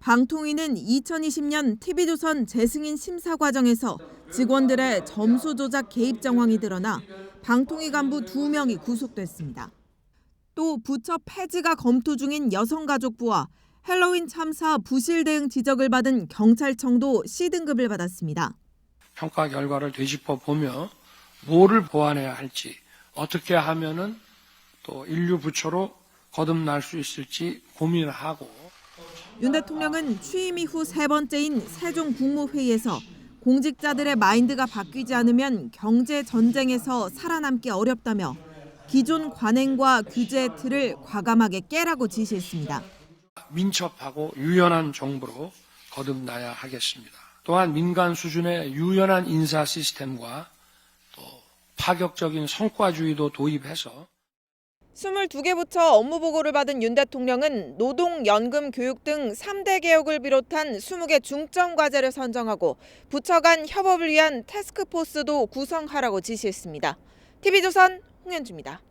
방통위는 2020년 TV조선 재승인 심사 과정에서 직원들의 점수 조작 개입 정황이 드러나 방통위 간부 2명이 구속됐습니다. 또 부처 폐지가 검토 중인 여성가족부와 헬로윈 참사 부실 대응 지적을 받은 경찰청도 C등급을 받았습니다. 평가 결과를 되짚어 보며 뭐를 보완해야 할지, 어떻게 하면은 또 인류 부처로 거듭날 수 있을지 고민을 하고. 윤 대통령은 취임 이후 3번째인 세종 국무회의에서 공직자들의 마인드가 바뀌지 않으면 경제 전쟁에서 살아남기 어렵다며 기존 관행과 규제의 틀을 과감하게 깨라고 지시했습니다. 민첩하고 유연한 정부로 거듭나야 하겠습니다. 또한 민간 수준의 유연한 인사 시스템과 또 파격적인 성과주의도 도입해서 22개 부처 업무 보고를 받은 윤 대통령은 노동, 연금, 교육 등 3대 개혁을 비롯한 20개 중점 과제를 선정하고 부처 간 협업을 위한 태스크포스도 구성하라고 지시했습니다. TV조선 홍현주입니다.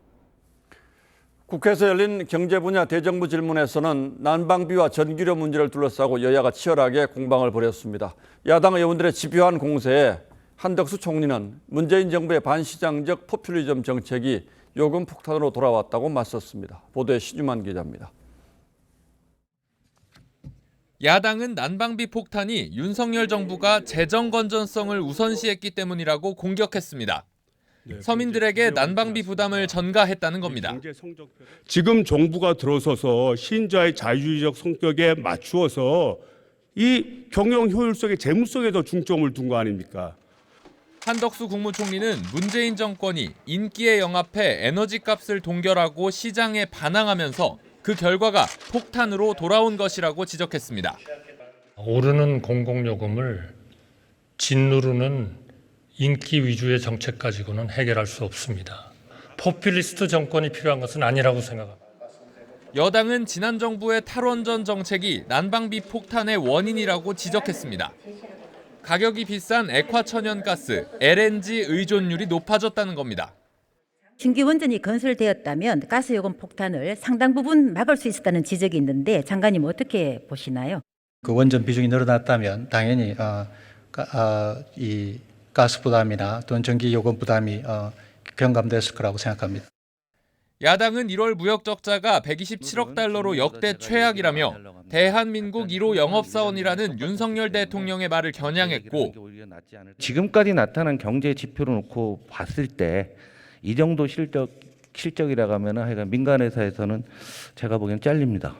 국회에서 열린 경제 분야 대정부 질문에서는 난방비와 전기료 문제를 둘러싸고 여야가 치열하게 공방을 벌였습니다. 야당 의원들의 집요한 공세에 한덕수 총리는 문재인 정부의 반시장적 포퓰리즘 정책이 요금 폭탄으로 돌아왔다고 맞섰습니다. 보도에 신유만 기자입니다. 야당은 난방비 폭탄이 윤석열 정부가 재정 건전성을 우선시했기 때문이라고 공격했습니다. 서민들에게 난방비 부담을 전가했다는 겁니다. 지금 정부가 들어서서 시민자의 자유주의적 성격에 맞추어서 이 경영 효율성의 재무성에 더 중점을 둔 거 아닙니까? 한덕수 국무총리는 문재인 정권이 인기에 영합해 에너지값을 동결하고 시장에 반항하면서 그 결과가 폭탄으로 돌아온 것이라고 지적했습니다. 오르는 공공요금을 짓누르는 인기 위주의 정책 가지고는 해결할 수 없습니다. 포퓰리스트 정권이 필요한 것은 아니라고 생각합니다. 여당은 지난 정부의 탈원전 정책이 난방비 폭탄의 원인이라고 지적했습니다. 가격이 비싼 액화천연가스, LNG 의존율이 높아졌다는 겁니다. 신규 원전이 건설되었다면 가스요금 폭탄을 상당 부분 막을 수 있었다는 지적이 있는데 장관님 어떻게 보시나요? 그 원전 비중이 늘어났다면 당연히 이 가스 부담이나 또는 전기 요금 부담이 경감됐을 거라고 생각합니다. 야당은 1월 무역 적자가 127억 달러로 역대 최악이라며 대한민국 1호 영업사원이라는 윤석열 대통령의 말을 겨냥했고 지금까지 나타난 경제 지표로 놓고 봤을 때 이 정도 실적이라고 하면 하여간 민간 회사에서는 제가 보기엔 잘립니다.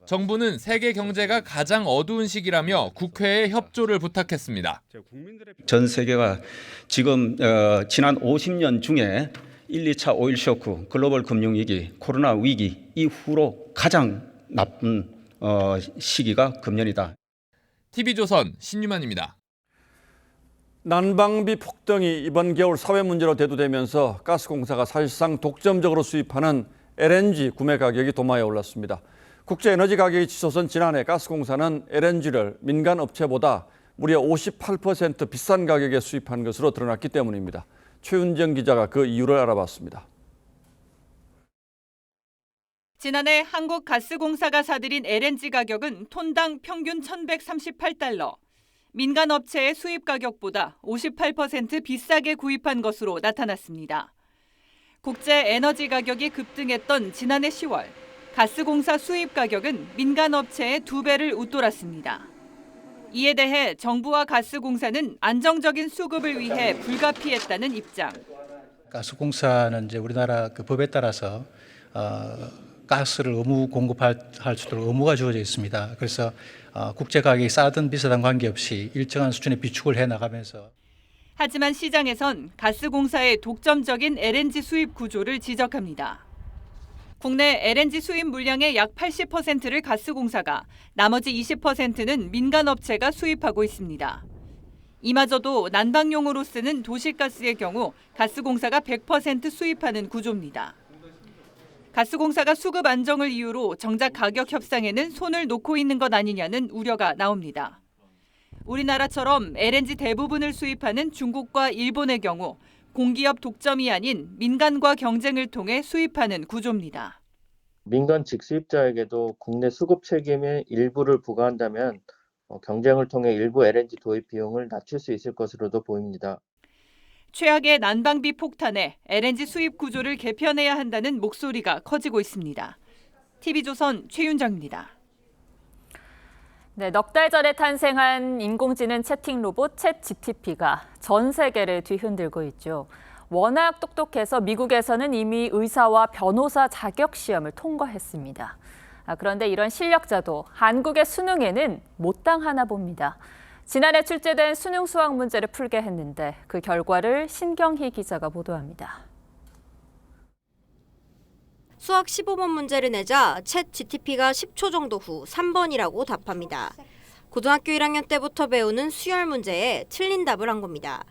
정부는 세계 경제가 가장 어두운 시기라며 국회에 협조를 부탁했습니다. 전 세계가 지금 지난 50년 중에 1, 2차 오일 쇼크, 글로벌 금융위기, 코로나 위기 이후로 가장 나쁜 시기가 금년이다. TV조선 신유만입니다. 난방비 폭등이 이번 겨울 사회 문제로 대두되면서 가스공사가 사실상 독점적으로 수입하는 LNG 구매 가격이 도마에 올랐습니다. 국제에너지 가격이 치솟은 지난해 가스공사는 LNG를 민간 업체보다 무려 58% 비싼 가격에 수입한 것으로 드러났기 때문입니다. 최윤정 기자가 그 이유를 알아봤습니다. 지난해 한국가스공사가 사들인 LNG 가격은 톤당 평균 1,138달러, 민간 업체의 수입 가격보다 58% 비싸게 구입한 것으로 나타났습니다. 국제 에너지 가격이 급등했던 지난해 10월, 가스공사 수입 가격은 민간 업체의 2배를 웃돌았습니다. 이에 대해 정부와 가스공사는 안정적인 수급을 위해 불가피했다는 입장. 가스공사는 이제 우리나라 그 법에 따라서 가스를 의무 공급할 수 있도록 의무가 주어져 있습니다. 그래서 국제 가격이 싸든 비싸든 관계없이 일정한 수준의 비축을 해 나가면서. 하지만 시장에선 가스공사의 독점적인 LNG 수입 구조를 지적합니다. 국내 LNG 수입 물량의 약 80%를 가스공사가, 나머지 20%는 민간 업체가 수입하고 있습니다. 이마저도 난방용으로 쓰는 도시가스의 경우 가스공사가 100% 수입하는 구조입니다. 가스공사가 수급 안정을 이유로 정작 가격 협상에는 손을 놓고 있는 것 아니냐는 우려가 나옵니다. 우리나라처럼 LNG 대부분을 수입하는 중국과 일본의 경우 공기업 독점이 아닌 민간과 경쟁을 통해 수입하는 구조입니다. 민간 직수입자에게도 국내 수급 책임의 일부를 부과한다면 경쟁을 통해 일부 LNG 도입 비용을 낮출 수 있을 것으로도 보입니다. 최악의 난방비 폭탄에 LNG 수입 구조를 개편해야 한다는 목소리가 커지고 있습니다. TV조선 최윤정입니다. 네, 넉 달 전에 탄생한 인공지능 채팅 로봇 챗GPT가 전 세계를 뒤흔들고 있죠. 워낙 똑똑해서 미국에서는 이미 의사와 변호사 자격 시험을 통과했습니다. 그런데 이런 실력자도 한국의 수능에는 못 당하나 봅니다. 지난해 출제된 수능 수학 문제를 풀게 했는데 그 결과를 신경희 기자가 보도합니다. 수학 15번 문제를 내자 챗GPT가 10초 정도 후 3번이라고 답합니다. 고등학교 1학년 때부터 배우는 수열 문제에 틀린 답을 한 겁니다.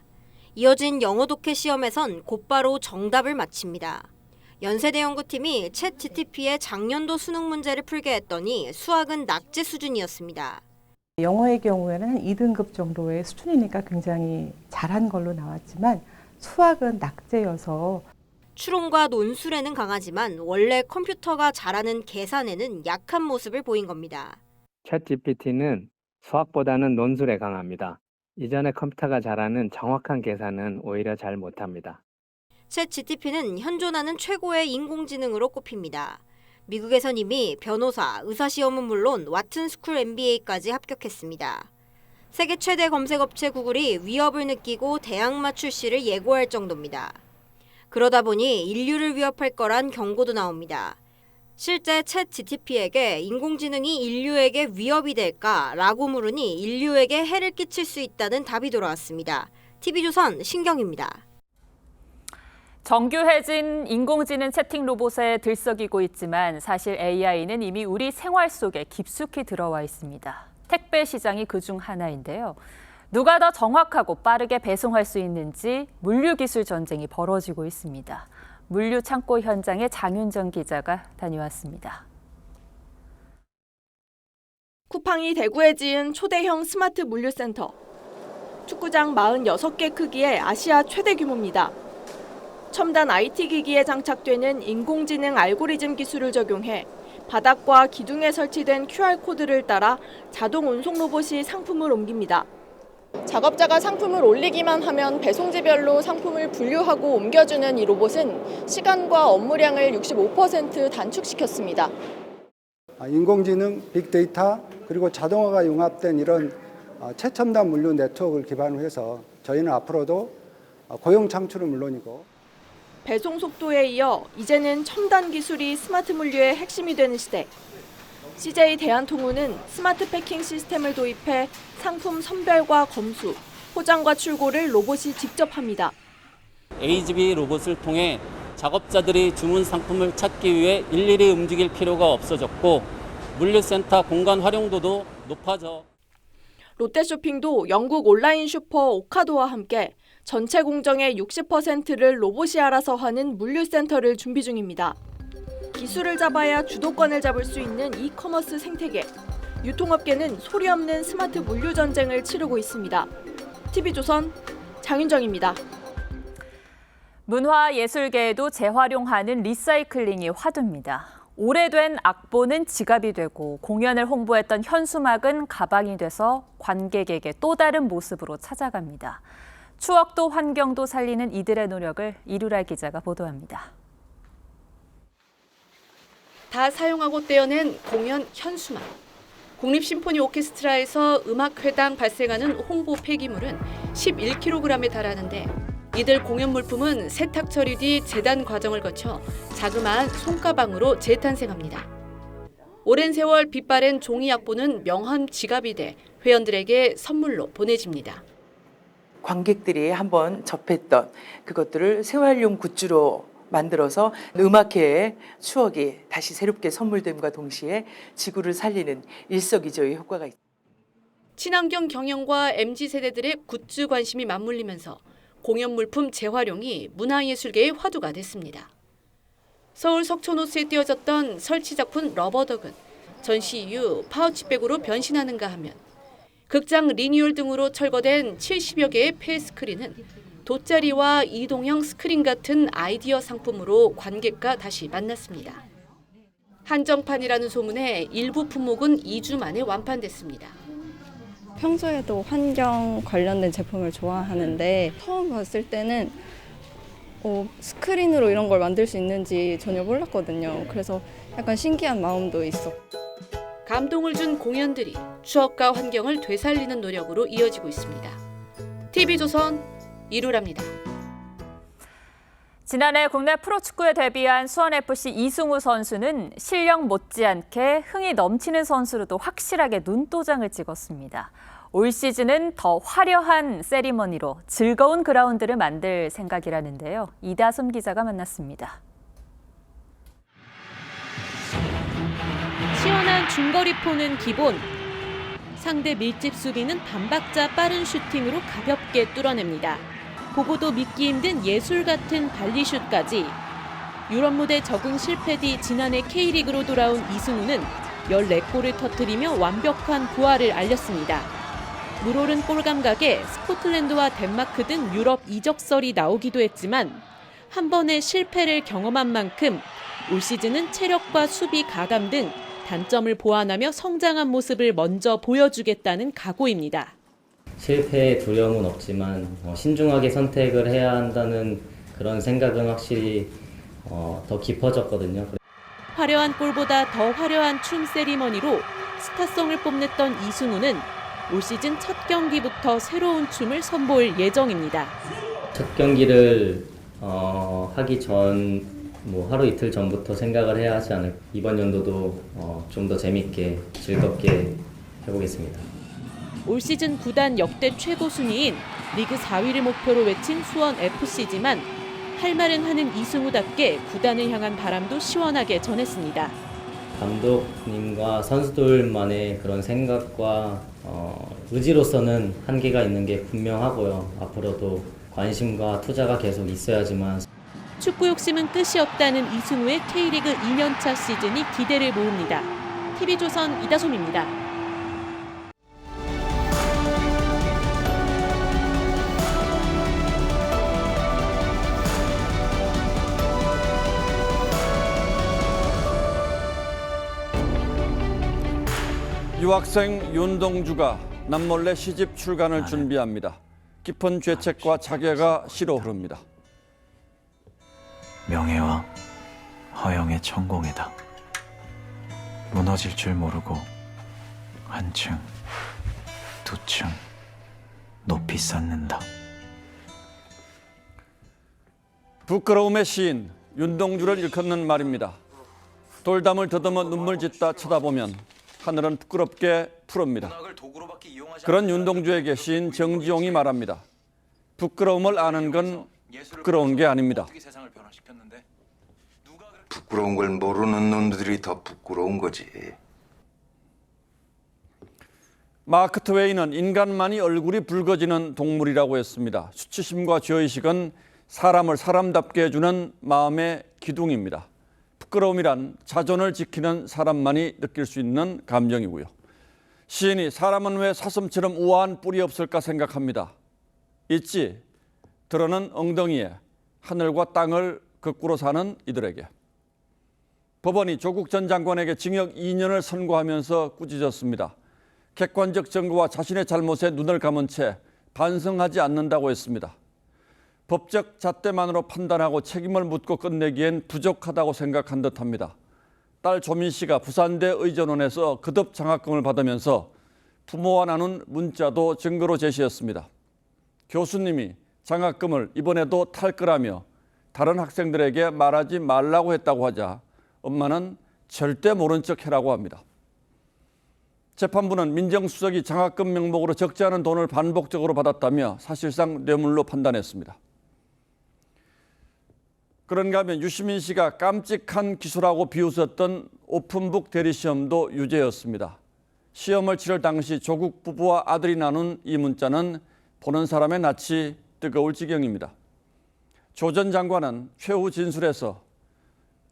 이어진 영어 독해 시험에선 곧바로 정답을 맞힙니다. 연세대 연구팀이 챗GPT의 작년도 수능 문제를 풀게 했더니 수학은 낙제 수준이었습니다. 영어의 경우에는 2등급 정도의 수준이니까 굉장히 잘한 걸로 나왔지만 수학은 낙제여서 추론과 논술에는 강하지만 원래 컴퓨터가 잘하는 계산에는 약한 모습을 보인 겁니다. 챗GPT는 수학보다는 논술에 강합니다. 이전에 컴퓨터가 잘하는 정확한 계산은 오히려 잘 못합니다. 챗GPT는 현존하는 최고의 인공지능으로 꼽힙니다. 미국에선 이미 변호사, 의사시험은 물론 와튼스쿨 MBA까지 합격했습니다. 세계 최대 검색업체 구글이 위협을 느끼고 대항마 출시를 예고할 정도입니다. 그러다 보니 인류를 위협할 거란 경고도 나옵니다. 실제 챗GPT에게 인공지능이 인류에게 위협이 될까라고 물으니 인류에게 해를 끼칠 수 있다는 답이 돌아왔습니다. TV조선 신경입니다. 정교해진 인공지능 채팅 로봇에 들썩이고 있지만 사실 AI는 이미 우리 생활 속에 깊숙이 들어와 있습니다. 택배 시장이 그중 하나인데요. 누가 더 정확하고 빠르게 배송할 수 있는지 물류기술 전쟁이 벌어지고 있습니다. 물류 창고 현장에 장윤정 기자가 다녀왔습니다. 쿠팡이 대구에 지은 초대형 스마트 물류센터. 축구장 46개 크기의 아시아 최대 규모입니다. 첨단 IT 기기에 장착되는 인공지능 알고리즘 기술을 적용해 바닥과 기둥에 설치된 QR코드를 따라 자동 운송 로봇이 상품을 옮깁니다. 작업자가 상품을 올리기만 하면 배송지별로 상품을 분류하고 옮겨주는 이 로봇은 시간과 업무량을 65% 단축시켰습니다. 인공지능, 빅데이터 그리고 자동화가 융합된 이런 최첨단 물류 네트워크를 기반으로 해서 저희는 앞으로도 고용 창출은 물론이고 배송 속도에 이어 이제는 첨단 기술이 스마트 물류의 핵심이 되는 시대. CJ 대한통운은 스마트 패킹 시스템을 도입해 상품 선별과 검수, 포장과 출고를 로봇이 직접 합니다. AGV 로봇을 통해 작업자들이 주문 상품을 찾기 위해 일일이 움직일 필요가 없어졌고 물류센터 공간 활용도도 높아져. 롯데쇼핑도 영국 온라인 슈퍼 오카도와 함께 전체 공정의 60%를 로봇이 알아서 하는 물류센터를 준비 중입니다. 기술을 잡아야 주도권을 잡을 수 있는 이커머스 생태계. 유통업계는 소리 없는 스마트 물류 전쟁을 치르고 있습니다. TV조선 장윤정입니다. 문화예술계에도 재활용하는 리사이클링이 화두입니다. 오래된 악보는 지갑이 되고 공연을 홍보했던 현수막은 가방이 돼서 관객에게 또 다른 모습으로 찾아갑니다. 추억도 환경도 살리는 이들의 노력을 이루라 기자가 보도합니다. 다 사용하고 떼어낸 공연 현수막. 국립심포니 오케스트라에서 음악회당 발생하는 홍보 폐기물은 11kg에 달하는데 이들 공연 물품은 세탁 처리 뒤 재단 과정을 거쳐 자그마한 손가방으로 재탄생합니다. 오랜 세월 빛바랜 종이 악보는 명함 지갑이 돼 회원들에게 선물로 보내집니다. 관객들이 한번 접했던 그것들을 생활용 굿즈로 만들어서 음악회의 추억이 다시 새롭게 선물됨과 동시에 지구를 살리는 일석이조의 효과가 있습니다. 친환경 경영과 MZ세대들의 굿즈 관심이 맞물리면서 공연 물품 재활용이 문화예술계의 화두가 됐습니다. 서울 석촌호수에 띄어졌던 설치 작품 러버덕은 전시 이후 파우치백으로 변신하는가 하면 극장 리뉴얼 등으로 철거된 70여 개의 폐 스크린은 돗자리와 이동형 스크린 같은 아이디어 상품으로 관객과 다시 만났습니다. 한정판이라는 소문에 일부 품목은 2주 만에 완판됐습니다. 평소에도 환경 관련된 제품을 좋아하는데 처음 봤을 때는 스크린으로 이런 걸 만들 수 있는지 전혀 몰랐거든요. 그래서 약간 신기한 마음도 있었고. 감동을 준 공연들이 추억과 환경을 되살리는 노력으로 이어지고 있습니다. TV조선 이루랍니다. 지난해 국내 프로축구에 데뷔한 수원FC 이승우 선수는 실력 못지않게 흥이 넘치는 선수로도 확실하게 눈도장을 찍었습니다. 올 시즌은 더 화려한 세리머니로 즐거운 그라운드를 만들 생각이라는데요. 이다솜 기자가 만났습니다. 시원한 중거리 포는 기본. 상대 밀집 수비는 반박자 빠른 슈팅으로 가볍게 뚫어냅니다. 보고도 믿기 힘든 예술 같은 발리슛까지. 유럽 무대 적응 실패 뒤 지난해 K리그로 돌아온 이승우는 14골을 터뜨리며 완벽한 부활을 알렸습니다. 물오른 골 감각에 스코틀랜드와 덴마크 등 유럽 이적설이 나오기도 했지만 한 번의 실패를 경험한 만큼 올 시즌은 체력과 수비 가감 등 단점을 보완하며 성장한 모습을 먼저 보여주겠다는 각오입니다. 실패의 두려움은 없지만 신중하게 선택을 해야 한다는 그런 생각은 확실히 더 깊어졌거든요. 화려한 골보다 더 화려한 춤 세리머니로 스타성을 뽐냈던 이승우는 올 시즌 첫 경기부터 새로운 춤을 선보일 예정입니다. 첫 경기를 하기 전 하루 이틀 전부터 생각을 해야 하지 않을까. 이번 연도도 좀 더 재밌게 즐겁게 해보겠습니다. 올 시즌 구단 역대 최고 순위인 리그 4위를 목표로 외친 수원FC지만 할 말은 하는 이승우답게 구단을 향한 바람도 시원하게 전했습니다. 감독님과 선수들만의 그런 생각과 의지로서는 한계가 있는 게 분명하고요. 앞으로도 관심과 투자가 계속 있어야지만. 축구 욕심은 끝이 없다는 이승우의 K리그 2년차 시즌이 기대를 모읍니다. TV조선 이다솜입니다. 유학생 윤동주가 남몰래 시집 출간을 준비합니다. 깊은 죄책과 자괴가 시로 흐릅니다. 명예와 허영의 천공이다. 무너질 줄 모르고 한층, 두층 높이 쌓는다. 부끄러움의 시인 윤동주를 일컫는 말입니다. 돌담을 더듬어 눈물 짓다 쳐다보면 하늘은 부끄럽게 푸릅니다. 그런 윤동주에게 시인 정지용이 말합니다. 부끄러움을 아는 건 부끄러운 게 아닙니다. 부끄러운 걸 모르는 놈들이 더 부끄러운 거지. 마크 트웨인은 인간만이 얼굴이 붉어지는 동물이라고 했습니다. 수치심과 죄의식은 사람을 사람답게 해주는 마음의 기둥입니다. 부끄러움이란 자존을 지키는 사람만이 느낄 수 있는 감정이고요. 시인이 사람은 왜 사슴처럼 우아한 뿔이 없을까 생각합니다. 있지, 드러는 엉덩이에 하늘과 땅을 거꾸로 사는 이들에게. 법원이 조국 전 장관에게 징역 2년을 선고하면서 꾸짖었습니다. 객관적 증거와 자신의 잘못에 눈을 감은 채 반성하지 않는다고 했습니다. 법적 잣대만으로 판단하고 책임을 묻고 끝내기엔 부족하다고 생각한 듯합니다. 딸 조민 씨가 부산대 의전원에서 거듭 장학금을 받으면서 부모와 나눈 문자도 증거로 제시했습니다. 교수님이 장학금을 이번에도 탈 거라며 다른 학생들에게 말하지 말라고 했다고 하자 엄마는 절대 모른 척 해라고 합니다. 재판부는 민정수석이 장학금 명목으로 적지 않은 돈을 반복적으로 받았다며 사실상 뇌물로 판단했습니다. 그런가 하면 유시민 씨가 깜찍한 기술하고 비웃었던 오픈북 대리시험도 유죄였습니다. 시험을 치를 당시 조국 부부와 아들이 나눈 이 문자는 보는 사람의 낯이 뜨거울 지경입니다. 조 전 장관은 최후 진술에서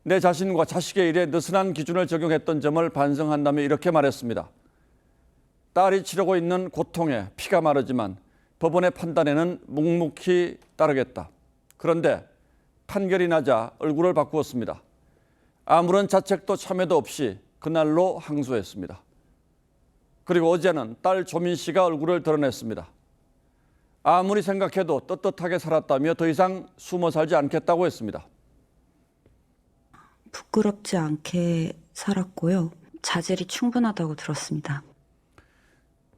내 자신과 자식의 일에 느슨한 기준을 적용했던 점을 반성한다며 이렇게 말했습니다. 딸이 치르고 있는 고통에 피가 마르지만 법원의 판단에는 묵묵히 따르겠다. 그런데 판결이 나자 얼굴을 바꾸었습니다. 아무런 자책도 참회도 없이 그날로 항소했습니다. 그리고 어제는 딸 조민 씨가 얼굴을 드러냈습니다. 아무리 생각해도 떳떳하게 살았다며 더 이상 숨어 살지 않겠다고 했습니다. 부끄럽지 않게 살았고요. 자질이 충분하다고 들었습니다.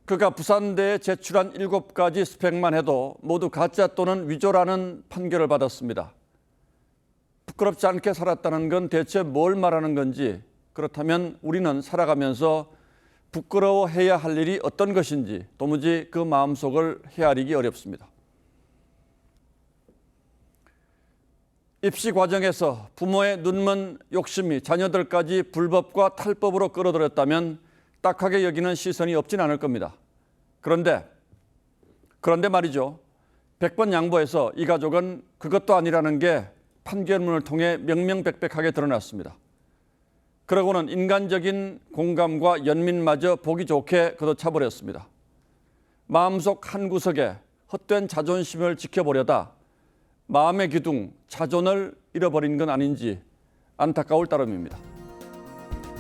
그가 부산대에 제출한 7가지 스펙만 해도 모두 가짜 또는 위조라는 판결을 받았습니다. 부끄럽지 않게 살았다는 건 대체 뭘 말하는 건지, 그렇다면 우리는 살아가면서 부끄러워해야 할 일이 어떤 것인지 도무지 그 마음속을 헤아리기 어렵습니다. 입시 과정에서 부모의 눈먼 욕심이 자녀들까지 불법과 탈법으로 끌어들였다면 딱하게 여기는 시선이 없진 않을 겁니다. 그런데 말이죠. 100번 양보해서 이 가족은 그것도 아니라는 게 판결문을 통해 명명백백하게 드러났습니다. 그러고는 인간적인 공감과 연민마저 보기 좋게 걷어차버렸습니다. 마음속 한구석에 헛된 자존심을 지켜보려다 마음의 기둥, 자존을 잃어버린 건 아닌지 안타까울 따름입니다.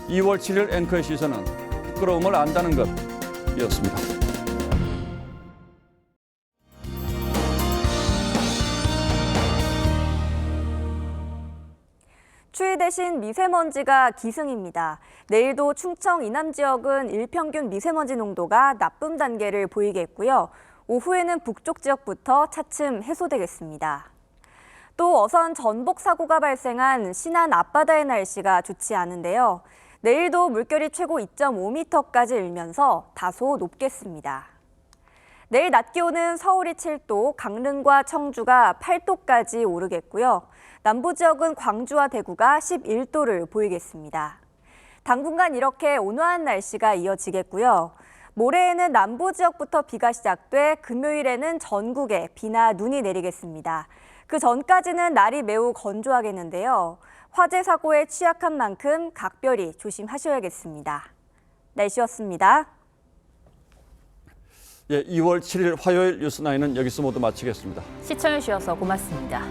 2월 7일 앵커의 시선은 부끄러움을 안다는 것이었습니다. 추위 대신 미세먼지가 기승입니다. 내일도 충청 이남 지역은 일평균 미세먼지 농도가 나쁨 단계를 보이겠고요. 오후에는 북쪽 지역부터 차츰 해소되겠습니다. 또 어선 전복 사고가 발생한 신안 앞바다의 날씨가 좋지 않은데요. 내일도 물결이 최고 2.5m까지 일면서 다소 높겠습니다. 내일 낮 기온은 서울이 7도, 강릉과 청주가 8도까지 오르겠고요. 남부 지역은 광주와 대구가 11도를 보이겠습니다. 당분간 이렇게 온화한 날씨가 이어지겠고요. 모레에는 남부 지역부터 비가 시작돼 금요일에는 전국에 비나 눈이 내리겠습니다. 그 전까지는 날이 매우 건조하겠는데요. 화재 사고에 취약한 만큼 각별히 조심하셔야겠습니다. 날씨였습니다. 2월 7일 화요일 뉴스9는 여기서 모두 마치겠습니다. 시청해주셔서 고맙습니다.